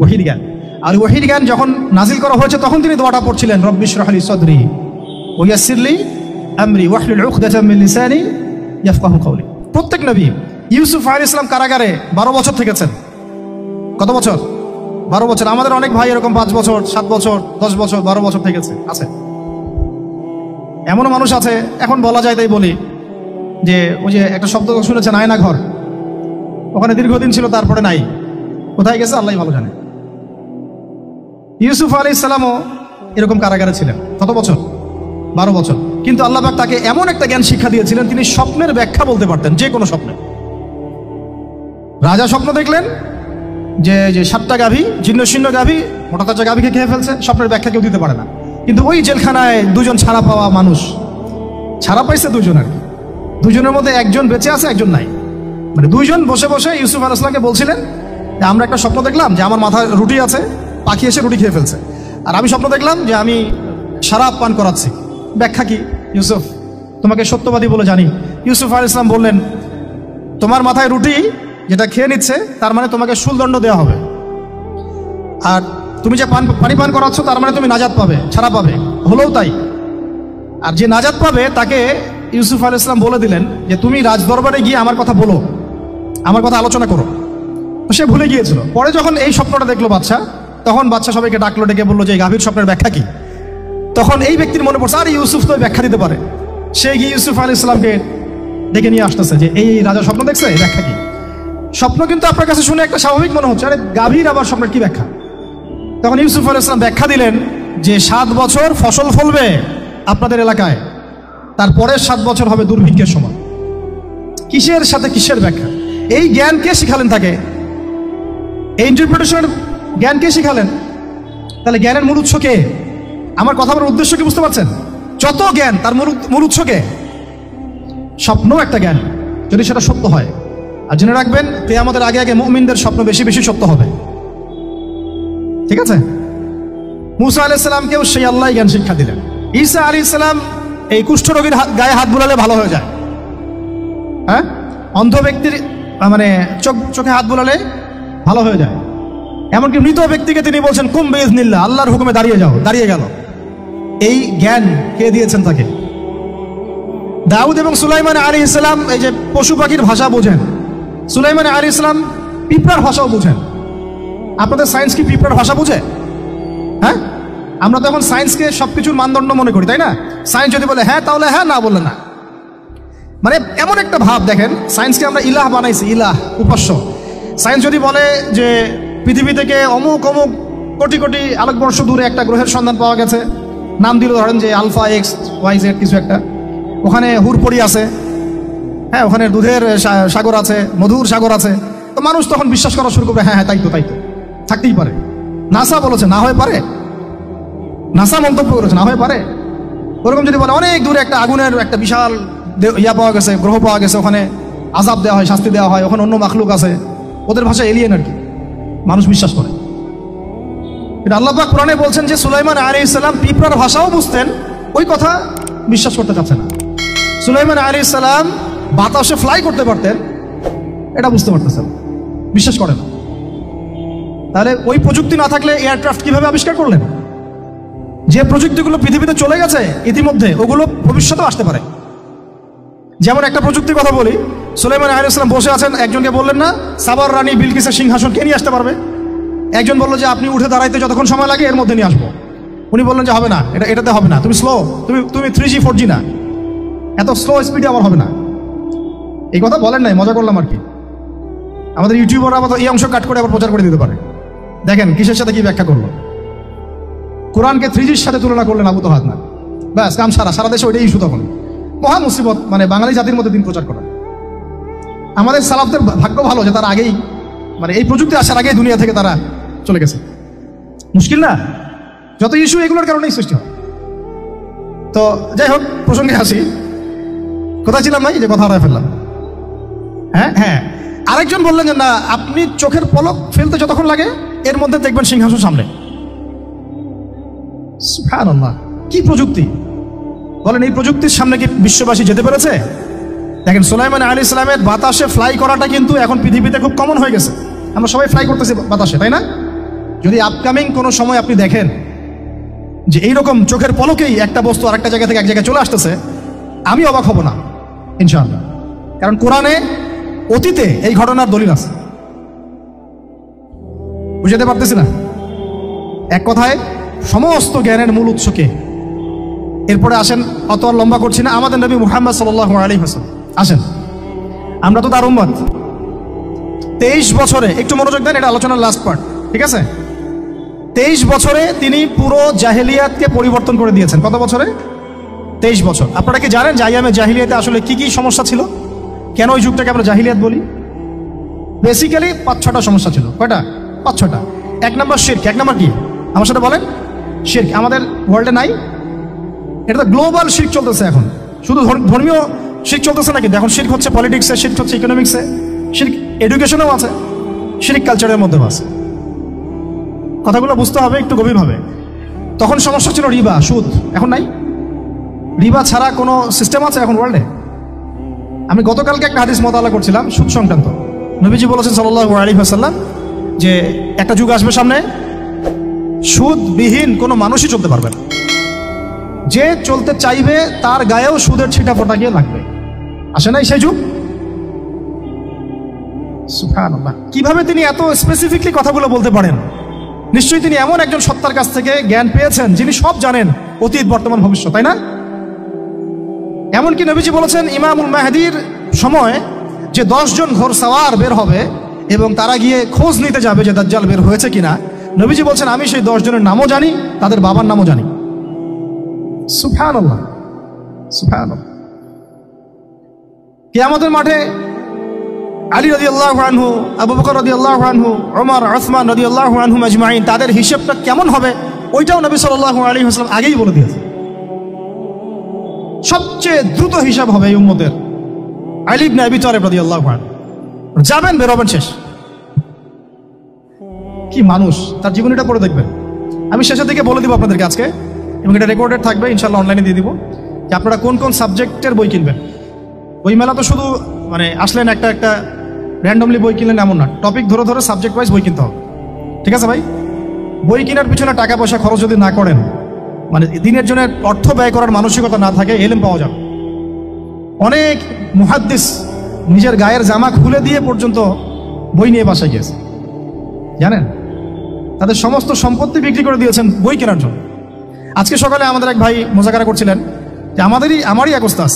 ওহীর জ্ঞান। আর ওহীর জ্ঞান যখন নাজিল করা হয়েছে তখন তিনি দোয়াটা পড়ছিলেন, রব্বি ইশরাহ লি সাদরি ওয়া ইয়াসসির লি আমরি ওয়াহলুল উকদাতাম মিন লিসানি ইয়াফকাহু কওলি। প্রত্যেক নবী, ইউসুফ আলাইহিস সালাম কারাগারে 12 বছর থেকেছেন। কত বছর? 12 বছর। আমাদের অনেক ভাই এরকম 5 বছর, 7 বছর, 10 বছর, 12 বছর থেকেছে, আছে। এমনও মানুষ আছে, এখন বলা যায় তাই বলি, যে ওই যে একটা শব্দ শুনেছেন আয়না ঘর, ওখানে দীর্ঘদিন ছিল, তারপরে নাই, কোথায় গেছে আল্লাহই ভালো জানে। ইউসুফ আলাইহিস সালামও এরকম কারাগারে ছিলেন। কত বছর? 12 বছর। কিন্তু আল্লাহ পাক তাকে এমন একটা জ্ঞান শিক্ষা দিয়েছিলেন, তিনি স্বপ্নের ব্যাখ্যা বলতে পারতেন, যে কোনো স্বপ্নে। রাজা স্বপ্ন দেখলেন যে 7টা গাভী, জীর্ণশীর্ণ গাভী, মোটা তাজা গাভীকে খেয়ে ফেলছে, স্বপ্নের ব্যাখ্যা কেউ দিতে পারে না। কিন্তু ওই জেলখানায় 2জন ছাড়া পাওয়া মানুষ, ছাড়া পাইছে 2জন, আর কি 2জনের মধ্যে একজন বেঁচে আছে, একজন নাই। মানে 2জন বসে বসে ইউসুফ আলাইহিস সালামকে বলছিলেন যে আমরা একটা স্বপ্ন দেখলাম যে আমার মাথায় রুটি আছে, পাখি এসে রুটি খেয়ে ফেলছে, আর আমি স্বপ্ন দেখলাম যে আমি শরাব পান করাচ্ছি, ব্যাখ্যা কি? ইউসুফ, তোমাকে সত্যবাদী বলে জানি। ইউসুফ আলাইহিস সালাম বললেন, তোমার মাথায় রুটি যেটা খেয়ে নিচ্ছে তার মানে তোমাকে শুলদণ্ড দেওয়া হবে, আর তুমি যে পানি পান করাচ্ছ তার মানে তুমি নাজাত পাবে, ছাড়া পাবে। হলেও তাই। আর যে নাজাত পাবে তাকে ইউসুফ আলাইহিস সালাম বলে দিলেন যে তুমি রাজদরবারে গিয়ে আমার কথা বলো, আমার কথা আলোচনা করো। তো সে ভুলে গিয়েছিল। পরে যখন এই স্বপ্নটা দেখলো বাদশা, তখন বাদশা সবাইকে ডাকলো, ডেকে বললো যে এই গাভীর স্বপ্নের ব্যাখ্যা কি? তখন এই ব্যক্তির মনে পড়ছে, আর ইউসুফ তো ব্যাখ্যা দিতে পারে। সে গিয়ে ইউসুফ আলাইহিস সালামকে ডেকে নিয়ে আসতেছে যে এই রাজা স্বপ্ন দেখছে, এই ব্যাখ্যা কি? স্বপ্ন কিন্তু আপনার কাছে শুনে একটা স্বাভাবিক মনে হচ্ছে, আরে গাভীর আবার স্বপ্নের কি ব্যাখ্যা? তখন ইউসুফ আলাইহিস সালাম ব্যাখ্যা দিলেন যে 7 বছর ফসল ফলবে আপনাদের এলাকায়, তারপরের 7 বছর হবে দুর্ভিক্ষের সময়। কিসের সাথে কিসের ব্যাখ্যা? এই জ্ঞান কে শিখালেন তাকে? এই ইন্টারপ্রিটেশনের জ্ঞান কে শিখালেন? তাহলে জ্ঞানের মূল উৎস কে? আমার কথা বলার উদ্দেশ্য কি বুঝতে পারছেন? যত জ্ঞান তার মূল উৎস কে? স্বপ্ন একটা জ্ঞান, যদি সেটা সত্য হয়। আর জেনে রাখবেন, কিয়ামতের আগে আগে মুমিনদের স্বপ্ন বেশি বেশি সত্য হবে। ঠিক আছে? মূসা আলাইহিস সালামকেও সেই আল্লাহ জ্ঞান শিক্ষা দিলেন। ঈসা আলাইহিস সালাম এই কুষ্ঠরোগীর গায়ে হাত বুলালে ভালো হয়ে যায়। হ্যাঁ, অন্ধ ব্যক্তির মানে চোখে হাত বুলালে ভালো হয়ে যায়। এমনকি মৃত ব্যক্তিকে তিনি বলছেন কুম বিইজনিল্লাহ, আল্লাহর হুকুমে দাঁড়িয়ে যাও, দাঁড়িয়ে গেল। এই জ্ঞান কে দিয়েছেন তাকে? দাউদ এবং সুলাইমান আলাইহিস সালাম এই যে পশু পাখির ভাষা বোঝেন, সুলাইমান আলাইহিস সালাম পিঁপড়ার ভাষাও বোঝেন। আপনাদের সায়েন্স কি পিঁপড়ার ভাষা বুঝে? হ্যাঁ, আমরা তো এখন সায়েন্সকে সবকিছুর মানদণ্ড মনে করি, তাই না? সায়েন্স যদি বলে হ্যাঁ তাহলে হ্যাঁ, না বললে না। মানে এমন একটা ভাব, দেখেন সায়েন্সকে আমরা ইলাহ বানাইছি, ইলাহ, উপাস্য। সায়েন্স যদি বলে যে পৃথিবী থেকে অমুক অমুক কোটি কোটি আলোকবর্ষ দূরে একটা গ্রহের সন্ধান পাওয়া গেছে, নাম দিল ধরেন যে আলফা এক্স ওয়াই জেড কিছু একটা, ওখানে হুরপড়ি আছে, হ্যাঁ ওখানে দুধের সাগর আছে, মধুর সাগর আছে। তো মানুষ তখন বিশ্বাস করা শুরু করবে, হ্যাঁ হ্যাঁ তাই তো থাকতেই পারে। নাসা বলেছে না হয়ে পারে, নাসা মন্তব্য করেছে না হয়ে পারে। ওরকম যদি বলে অনেক দূরে একটা আগুনের একটা বিশাল ইয়া পাওয়া গেছে, গ্রহ পাওয়া গেছে, ওখানে আযাব দেওয়া হয়, শাস্তি দেওয়া হয়, ওখানে অন্য মাখলুক আছে, ওদের ভাষা এলিয়েন আর কি, মানুষ বিশ্বাস করে। এটা আল্লাহ পাক কোরআনে বলছেন যে সুলাইমান আলাইহিস সালাম পিঁপড়ার ভাষাও বুঝতেন, ওই কথা বিশ্বাস করতে চাচ্ছে না। সুলাইমান আলাইহিস সালাম বাতাসে ফ্লাই করতে পারতেন, এটা বুঝতে পারতেছেন, বিশ্বাস করে না। তাহলে ওই প্রযুক্তি না থাকলে এয়ারক্রাফট কিভাবে আবিষ্কার করলেন? যে প্রযুক্তিগুলো পৃথিবীতে চলে গেছে ইতিমধ্যে, ওগুলো ভবিষ্যতেও আসতে পারে। যেমন একটা প্রযুক্তির কথা বলি, সুলাইমান আলাইহিস সালাম বসে আছেন, একজনকে বললেন না সাবার রানী বিলকিসের সিংহাসন কে নিয়ে আসতে পারবে? একজন বললো যে আপনি উঠে দাঁড়াইতে যতক্ষণ সময় লাগে এর মধ্যে নিয়ে আসবো। উনি বললেন যে হবে না, এটাতে হবে না, তুমি স্লো, তুমি 3G 4G না, এত স্লো স্পিডে আমার হবে না। এই কথা বলেন নাই, মজা করলাম আর কি। আমাদের ইউটিউবাররা আবার এই অংশ কাট করে আবার প্রচার করে দিতে পারে। দেখেন কিসের সাথে কি ব্যাখ্যা করলো, কোরআনকে 3Gর সাথে তুলনা করলেন আবু তহাদ না, ব্যাস কাম সারা দেশে ওইটাই ইস্যু। তখন মহা মুসিবত, মানে বাঙালি জাতির মধ্যে দিন প্রচার করা। আমাদের সালাফদের ভাগ্য ভালো যে তারা আগেই, মানে এই প্রযুক্তি আসার আগেই দুনিয়া থেকে তারা চলে গেছে। মুশকিল না, যত ইস্যু এগুলোর কারণেই সৃষ্টি হয়। তো যাই হোক, প্রসঙ্গে আসি, কোথায় ছিলাম ভাই, যে কথা হারায় ফেললাম। হ্যাঁ আরেকজন বললেন যে না, আপনি চোখের পলক ফেলতে যতক্ষণ লাগে এর মধ্যে দেখবেন সিংহাসন সামনে। সুবহানাল্লাহ, কি প্রযুক্তি বলেন! এই প্রযুক্তির সামনে কি বিশ্ববাসী যেতে পেরেছে? দেখেন সুলাইমান আলাইহিস সালামের বাতাসে ফ্লাই করাটা কিন্তু এখন পৃথিবীতে খুব কমন হয়ে গেছে। আমরা সবাই ফ্লাই করতেছি বাতাসে, তাই না? যদি আপকামিং কোনো সময় আপনি দেখেন যে এইরকম চোখের পলকেই একটা বস্তু আরেকটা জায়গা থেকে এক জায়গায় চলে আসতেছে, আমি অবাক হব না ইনশাআল্লাহ। কারণ কোরআনে অতীতে এই ঘটনার দলিল আছে। বুঝতে পারতেছি না? এক কথায় সমস্ত জ্ঞানের মূল উৎসকে। এরপরে আসেন, অত আর লম্বা করছি না, আমাদের নবী মুহাম্মদ সাল্লাল্লাহু আলাইহি ওয়াসাল্লাম আসেন। আমরা তো তার উম্মত। 23 বছরে, একটু মনোযোগ দেন, এটা আলোচনার লাস্ট পার্ট, ঠিক আছে? 23 বছরে তিনি পুরো জাহেলিয়াতকে পরিবর্তন করে দিয়েছেন। কত বছরে? 23 বছর। আপনারা কি জানেন যে আইয়ামে জাহিলিয়াতে আসলে কি কি সমস্যা ছিল? কেন ওই যুগটাকে আমরা জাহিলিয়াত বলি? বেসিক্যালি 5-6টা সমস্যা ছিল। কয়টা? 5-6টা। 1 নম্বর শিরক। 1 নম্বর কি? আমার সাথে বলেন। শিরক আমাদের ওয়ার্ল্ডে নাই, এটা তো গ্লোবাল শিরক চলতেছে এখন। শুধু ধর্মীয় শিরক চলতেছে নাকি? এখন শিরক হচ্ছে পলিটিক্সে, শিরক হচ্ছে ইকোনমিক্সে, শিরক এডুকেশনেও আছে, শিরক কালচারের মধ্যেও আছে। কথাগুলো বুঝতে হবে একটু গভীরভাবে। তখন সমস্যা ছিল রিবা, সুদ। এখন নাই। রিবা ছাড়া কোনো সিস্টেম আছে এখন ওয়ার্ল্ডে? আমি গতকালকে একটা হাদিস মোতালা করছিলাম সুদ সংক্রান্ত। নবীজি বলেছেন সাল্লাল্লাহু আলাইহি ওয়াসাল্লাম যে একটা যুগ আসবে সামনে, সুদবিহীন কোনো মানুষই চলতে পারবে না। যে চলতে চাইবে তার গায়েও সুদের ছিটা ফোটা গিয়ে লাগবে। আসে নাই সেই যুগ? সুবহানাল্লাহ, কিভাবে তিনি এত স্পেসিফিকলি কথাগুলো বলতে পারেন? নিশ্চয়ই তিনি এমন একজন সত্তার কাছ থেকে জ্ঞান পেয়েছেন যিনি সব জানেন, অতীত বর্তমান ভবিষ্যৎ, তাই না? এমনকি নবীজি বলেছেন ইমামুল মাহদির সময় যে 10 জন ঘোড়সাওয়ার বের হবে এবং তারা গিয়ে খোঁজ নিতে যাবে যে দাজ্জাল বের হয়েছে কিনা। নবীজি বলছেন আমি সেই 10 জনের নামও জানি, তাদের বাবার নামও জানি। সুবহানাল্লাহ, সুবহানাল্লাহ। কিয়ামতের মাঠে আলী রাদিয়াল্লাহু আনহু, আবু বকর রাদিয়াল্লাহু আনহু, ওমর, উসমান রাদিয়াল্লাহু আনহুম আজমাইন, তাদের হিসাবটা কেমন হবে ওইটাও নবী সাল্লাল্লাহু আলাইহি ওয়াসাল্লাম আগেই বলে দিয়েছেন। সবচেয়ে দ্রুত হিসাব হবে এই উম্মতের আলী ইবনে আবি তালিব রাদিয়াল্লাহু আনহু। যাবেন, বের হবেন, শেষ। কি মানুষ, তার জীবনীটা পড়ে দেখবেন। আমি শেষের দিকে বলে দিব আপনাদেরকে আজকে, এবং এটা রেকর্ডেড থাকবে, ইনশাআল্লাহ অনলাইনে দিয়ে দিব, যে আপনারা কোন কোন সাবজেক্টের বই কিনবেন। বই মেলা তো শুধু মানে আসলেন একটা একটা র্যান্ডমলি বই কিনলেন এমন না, টপিক ধরে ধরে সাবজেক্ট ওয়াইজ বই কিনতে হবে, ঠিক আছে ভাই? বই কেনার পিছনে টাকা পয়সা খরচ যদি না করেন, মানে দিনের জন্য অর্থ ব্যয় করার মানসিকতা না থাকে, এলেম পাওয়া যাবে। অনেক মুহাদ্দিস নিজের গায়ের জামা খুলে দিয়ে পর্যন্ত বই নিয়ে বাসায় গিয়েছে, জানেন? তাদের সমস্ত সম্পত্তি বিক্রি করে দিয়েছেন বই কেনার জন্য। আজকে সকালে আমাদের এক ভাই মোজাকারা করছিলেন যে আমারই এক ওস্তাদ,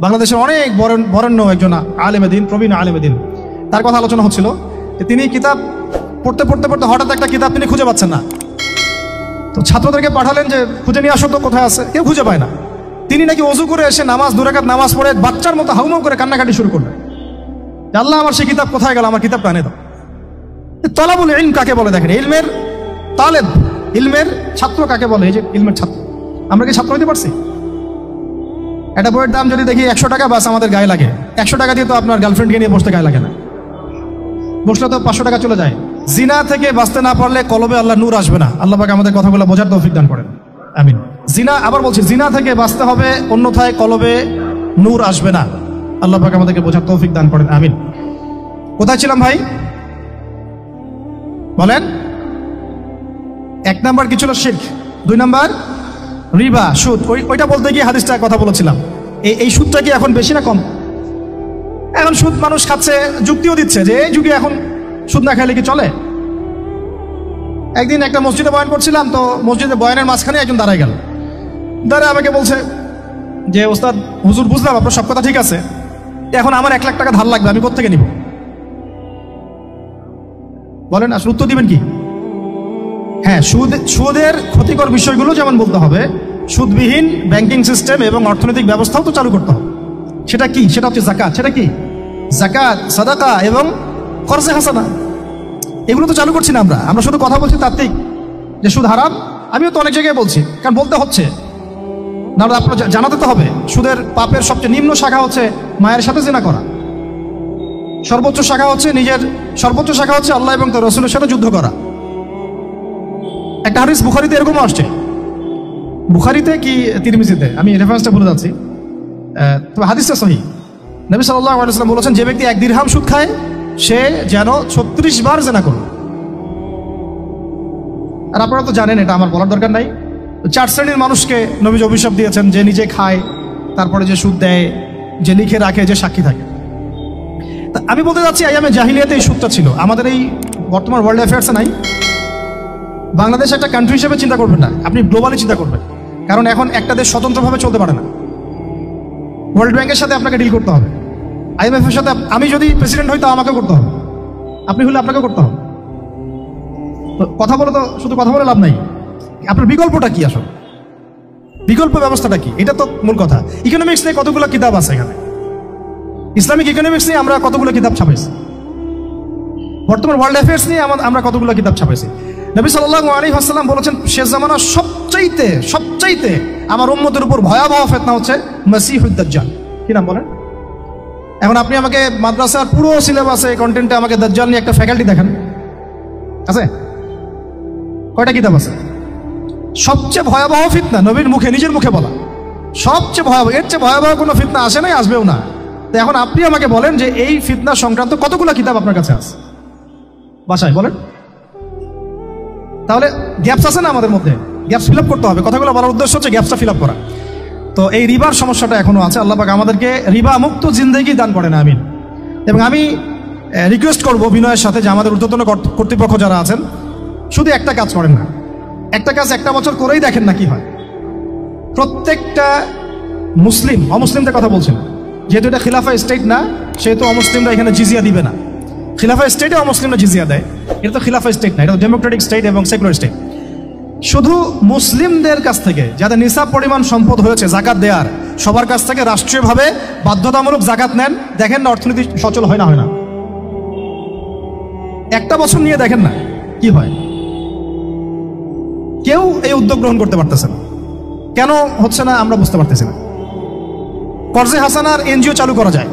বাংলাদেশের অনেক বরেণ্য একজন আলেমে দ্বীন, প্রবীণ আলেমে দ্বীন, তার কথা আলোচনা হচ্ছিল যে তিনি কিতাব পড়তে পড়তে পড়তে হঠাৎ একটা কিতাব তিনি খুঁজে পাচ্ছেন না। তো ছাত্রদেরকে পাঠালেন যে খুঁজে নিয়ে আসো তো, কোথায় আছে? কেউ খুঁজে পায় না। তিনি নাকি ওযু করে এসে নামাজ 2 রাকাত নামাজ পড়ে বাচ্চার মতো হাউমাউ করে কান্নাকাটি শুরু করলেন, আল্লাহ আমার সেই কিতাব কোথায় গেল, আমার কিতাবটা এনে দাও। তলাবুল ইলম কাকে বলে দেখেন, ইলমের তালেব, ইলমের ছাত্র কাকে বলে? এই যে ইলমের ছাত্র, আমরা কি ছাত্র হইতে পারছি? একটা বইয়ের দাম যদি দেখি 100 টাকা, বাস আমাদের গায়ে লাগে। 100 টাকা দিয়ে তো আপনার গার্লফ্রেন্ডকে নিয়ে বসতে গায়ে লাগে না, বসলে তো 500 টাকা চলে যায়। জিনা থেকে বাঁচতে না পারলে কলবে আল্লাহ নূর আসবে না। আল্লাহ পাক আমাদের কথাগুলো বোঝার তৌফিক দান করেন, আমিন। জিনা, আবার বলছি, জিনা থেকে বাঁচতে হবে, অন্যথায় কলবে নূর আসবে না। আল্লাহ পাক আমাদেরকে বোঝার তৌফিক দান করেন, আমিন। কোথায় ছিলাম ভাই বলেন? 1 নাম্বার কি ছিল? শিরক। 2 নাম্বার রিবা, সুদ। ওইটা বলতে গিয়ে হাদিসটা কথা বলেছিলাম। এই সুদটা কি এখন বেশি না কম? এখন সুদ মানুষ খাচ্ছে, যুক্তিও দিচ্ছে যে এই যুগে এখন সুদ না খাইলে কি চলে? একদিন একটা মসজিদে বয়ান করছিলাম, তো মসজিদে বয়ানের মাঝখানে একজন দাঁড়ায় গেল, দাঁড়ায় আমাকে বলছে যে ওস্তাদ, হুজুর বুঝলাম আপনার সব কথা ঠিক আছে, এখন আমার 1 লাখ টাকা ধার লাগবে, আমি কোত্থেকে নিব? বলেন আসলে উত্তর দিবেন কি? হ্যাঁ, সুদের ক্ষতিকর বিষয়গুলো যেমন বলতে হবে, সুদবিহীন ব্যাংকিং সিস্টেম এবং অর্থনৈতিক ব্যবস্থাও তো চালু করতে হবে। সেটা কি? সেটা হচ্ছে যাকাত। সেটা কি? যাকাত, সাদাকা এবং কর্জে হাসানা। এগুলো তো চালু করছি না আমরা শুধু কথা বলছি তাত্ত্বিক যে সুদ হারাম। আমিও তো অনেক জায়গায় বলছি, কারণ বলতে হচ্ছে না, আপনার জানাতে তো হবে। সুদের পাপের সবচেয়ে নিম্ন শাখা হচ্ছে মায়ের সাথে জিনা করা, সর্বোচ্চ শাখা হচ্ছে আল্লাহ এবং তার রাসূলের সাথে যুদ্ধ করা। একটা হাদিস বুখারীতে এরকম আসছে, বুখারীতে কি তিরমিজিতে, আমি রেফারেন্সটা ভুলে যাচ্ছি, তবে হাদিসটা সহিহ। নবী সাল্লাল্লাহু আলাইহি ওয়াসাল্লাম বলেছেন, যে ব্যক্তি 1 দিরহাম সুদ খায় সে যেন 36 বার জিনা করে। আর আপনারা তো জানেন, এটা আমার বলার দরকার নাই। 4 শ্রেণীর মানুষকে নবী অভিশাপ দিয়েছেন, যে নিজে খায়, তারপরে যে সুদ দেয়, যে লিখে রাখে, যে সাক্ষী থাকে। আমি বলতে যাচ্ছি, আইয়ামে জাহিলিয়াতে এই সুদটা ছিল, আমাদের এই বর্তমান ওয়ার্ল্ড অ্যাফেয়ার্সে নাই। বাংলাদেশ একটা কান্ট্রি হিসেবে চিন্তা করবেন না, আপনি গ্লোবালি চিন্তা করবেন, কারণ এখন একটা দেশ স্বতন্ত্রভাবে চলতে পারে না। ওয়ার্ল্ড ব্যাংকের সাথে আপনাকে ডিল করতে হবে, IMF এর সাথে। আমি যদি প্রেসিডেন্ট হই, তো আমাকেও করতে হবে, আপনি হলে আপনাকেও করতে হবে। কথা বলে তো শুধু কথা বলে লাভ নাই, আপনার বিকল্পটা কি? আসলে বিকল্প ব্যবস্থাটা কি? এটা তো মূল কথা। ইকোনমিক্স নিয়ে কতগুলো কিতাব আছে এখানে, ইসলামিক ইকোনমিক্স নিয়ে আমরা কতগুলো কিতাব ছাপাইছি, বর্তমান ওয়ার্ল্ড অ্যাফেয়ার্স নিয়ে আমরা কতগুলো কিতাব ছাপাইছি। নবী সাল্লাল্লাহু আলাইহি ওয়াসাল্লাম বলেছেন, শেষ জামানার সবচাইতে আমার উম্মতের উপর ভয়াবহ ফিতনা হচ্ছে মাসিহুদ দাজ্জাল। কি নাম বলেন? এখন আপনি আমাকে মাদ্রাসার পুরো সিলেবাসে কন্টেন্টে আমাকে দাজ্জাল নিয়ে একটা ফ্যাকাল্টি দেখান, আছে? কয়টা কিতাব আছে? সবচেয়ে ভয়াবহ ফিতনা নবীর মুখে, নিজের মুখে বলা, সবচেয়ে ভয়াবহ। এর চেয়ে ভয়াবহ কোনো ফিতনা আসে নাই, আসবেও না। তো এখন আপনি আমাকে বলেন যে এই ফিতনা সংক্রান্ত কতগুলো কিতাব আপনার কাছে আছে বাসায়, বলেন। তাহলে গ্যাপস আছে না আমাদের মধ্যে? গ্যাপস ফিল আপ করতে হবে। কথাগুলো বলার উদ্দেশ্য হচ্ছে গ্যাপসটা ফিল আপ করা। তো এই রিবার সমস্যাটা এখনো আছে। আল্লাহ পাক আমাদেরকে রিবা মুক্ত জিন্দেগি দান করেন, আমিন। এবং আমি রিকোয়েস্ট করব বিনয়ের সাথে যে আমাদের ঊর্ধ্বতন কর্তৃপক্ষ যারা আছেন, শুধু একটা কাজ করেন না, একটা কাজ 1টা বছর করেই দেখেন না কি হয়। প্রত্যেকটা মুসলিম, অমুসলিমদের কথা বলছি না, যেহেতু এটা খিলাফা স্টেট না, সেহেতু অমুসলিমরা এখানে জিজিয়া দিবে না। খিলাফা স্টেটে অমুসলিমরা জিজিয়া দেয়, এটা তো খিলাফা স্টেট না, এটা তো ডেমোক্রেটিক স্টেট এবং সেকুলার স্টেট। শুধু মুসলিমদের কাছ থেকে যাদের নিসাব পরিমাণ সম্পদ হয়েছে জাকাত দেওয়ার, সবার কাছ থেকে রাষ্ট্রীয়ভাবে বাধ্যতামূলক জাকাত নেন, দেখেন না অর্থনীতি সচল হয় না? 1টা বছর নিয়ে দেখেন না কি হয়। কেউ এই উদ্যোগ গ্রহণ করতে পারতেছে না। কেন হচ্ছে না আমরা বুঝতে পারতেছি না। কর্জে হাসানার এনজিও চালু করা যায়।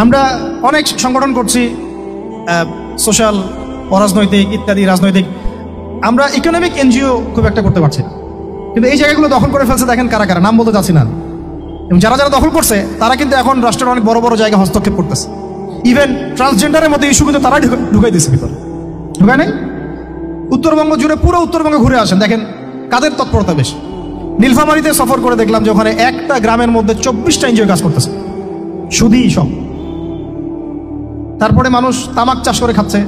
আমরা অনেক সংগঠন করছি, সোশ্যাল, অরাজনৈতিক ইত্যাদি রাজনৈতিক। আমরা ইকোনমিক এনজিও খুব একটা করতে পারছি না। কিন্তু এই জায়গাগুলো দখল করে ফেলছে, দেখেন কারা কারা, নাম বলতে চাচ্ছি না। এবং যারা যারা দখল করছে তারা কিন্তু এখন রাষ্ট্রের অনেক বড় বড় জায়গায় হস্তক্ষেপ করতেছে। ইভেন ট্রান্সজেন্ডারের মধ্যে ইস্যু কিন্তু তারাই ঢুকাই দিচ্ছে ভিতরে, ঢুকায় নাই? উত্তরবঙ্গ জুড়ে, পুরো উত্তরবঙ্গে ঘুরে আসেন, দেখেন কাদের তৎপরতা বেশি। নীলফামারীতে সফর করে দেখলাম যে ওখানে একটা গ্রামের মধ্যে 24টা এনজিও কাজ করতেছে, শুধুই সব। তারপরে মানুষ তামাক চাষ করে খাচ্ছে।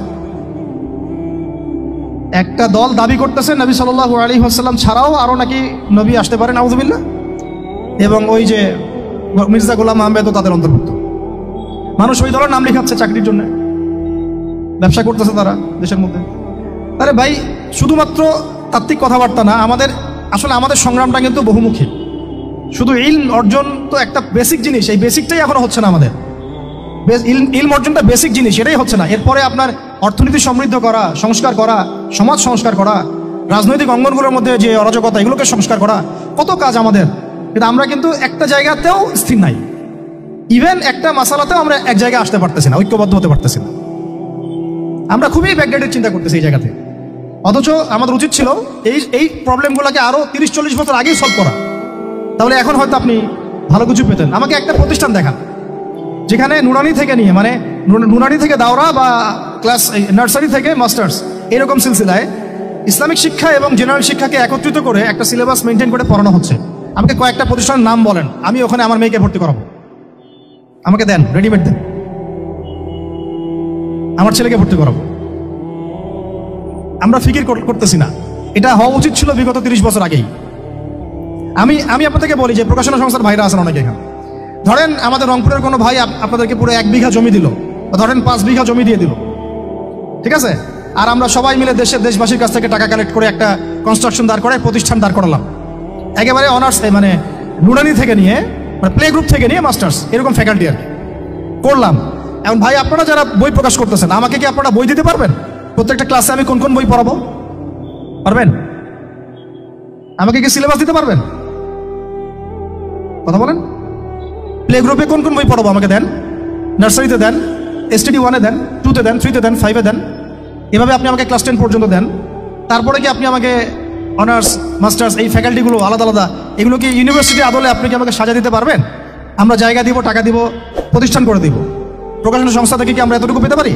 একটা দল দাবি করতেছে নবী সাল্লাল্লাহু আলাইহি ওয়াসাল্লাম ছাড়াও আরো নাকি নবী আসতে পারে, নাউযুবিল্লাহ। এবং ওই যে মির্জা গোলাম আহমেদও তাদের অন্তর্ভুক্ত। মানুষ ওই দলের নাম লেখাচ্ছে চাকরির জন্য, ব্যবসা করতেছে তারা দেশের মধ্যে। আরে ভাই, শুধুমাত্র তাত্ত্বিক কথাবার্তা না, আমাদের সংগ্রামটা কিন্তু বহুমুখী। শুধু ইলম অর্জন তো একটা বেসিক জিনিস, এই বেসিকটাই এখনো হচ্ছে না আমাদের। ইলম অর্জনটা বেসিক জিনিস, এটাই হচ্ছে না। এরপরে আপনার অর্থনীতি সমৃদ্ধ করা, সংস্কার করা, সমাজ সংস্কার করা, রাজনৈতিক অঙ্গনগুলোর মধ্যে যে অরাজকতা, এগুলোকে সংস্কার করা, কত কাজ আমাদের। কিন্তু আমরা কিন্তু একটা জায়গাতেও স্থির নাই। ইভেন একটা মাসালাতেও আমরা এক জায়গায় আসতে পারতেছি না, ঐক্যবদ্ধ হতে পারতেছি না। আমরা খুবই ব্যাকডেটেড চিন্তা করতেছি এই জায়গাতে। অথচ আমাদের উচিত ছিল এই প্রবলেমগুলোকে আরো 30-40 বছর আগেই সলভ করা। তাহলে এখন হয়তো আপনি ভালো কিছু পেতেন। আমাকে একটা প্রতিষ্ঠান দেখান যেখানে নুরানি থেকে নিয়ে, মানে নুরানি থেকে দাওরা বা ক্লাস নার্সারি থেকে মাস্টার্স, এরকম সিলসিলায় ইসলামিক শিক্ষা এবং জেনারেল শিক্ষাকে একত্রিত করে একটা সিলেবাস মেনটেন করে পড়ানো হচ্ছে। আমাকে কয়েকটা প্রতিষ্ঠানের নাম বলেন, আমি ওখানে আমার মেয়েকে ভর্তি করাবো। আমাকে দেন, রেডিমেড দেন, আমার ছেলেকে ভর্তি করাবো। আমরা ফিকির করতেছি না। এটা হওয়া উচিত ছিল বিগত 30 বছর আগেই। আমি আপনাদেরকে বলি যে প্রকাশনা সংস্থার ভাইরা আছেন অনেকে এখানে। ধরেন আমাদের রংপুরের কোনো ভাই আপনাদেরকে পুরো 1 বিঘা জমি দিল, বা ধরেন 5 বিঘা জমি দিয়ে দিল, ঠিক আছে? আর আমরা সবাই মিলে দেশবাসীর কাছ থেকে টাকা কালেক্ট করে একটা কনস্ট্রাকশন দাঁড় করে প্রতিষ্ঠান দাঁড় করালাম, একেবারে অনার্স, মানে নুরানি থেকে নিয়ে, মানে প্লে গ্রুপ থেকে নিয়ে মাস্টার্স, এরকম ফ্যাকাল্টি আর করলাম। এখন ভাই আপনারা যারা বই প্রকাশ করতেছেন, আমাকে কি আপনারা বই দিতে পারবেন? প্রত্যেকটা ক্লাসে আমি কোন কোন বই পড়াবো পারবেন? আমাকে কি সিলেবাস দিতে পারবেন? কথা বলেন। প্লে গ্রুপে কোন কোন বই পড়াবো আমাকে দেন, নার্সারিতে দেন, STD 1-এ দেন, 2-তে দেন, 3-তে দেন, 5-এ দেন, এভাবে আপনি আমাকে ক্লাস 10 পর্যন্ত দেন। তারপরে কি আপনি আমাকে অনার্স, মাস্টার্স, এই ফ্যাকাল্টিগুলো আলাদা আলাদা, এগুলো কি ইউনিভার্সিটি আদলে আপনি কি আমাকে সাজা দিতে পারবেন? আমরা জায়গা দিব, টাকা দিব, প্রতিষ্ঠান করে দিব। প্রকাশনা সংস্থা থেকে কি আমরা এতটুকু পেতে পারি?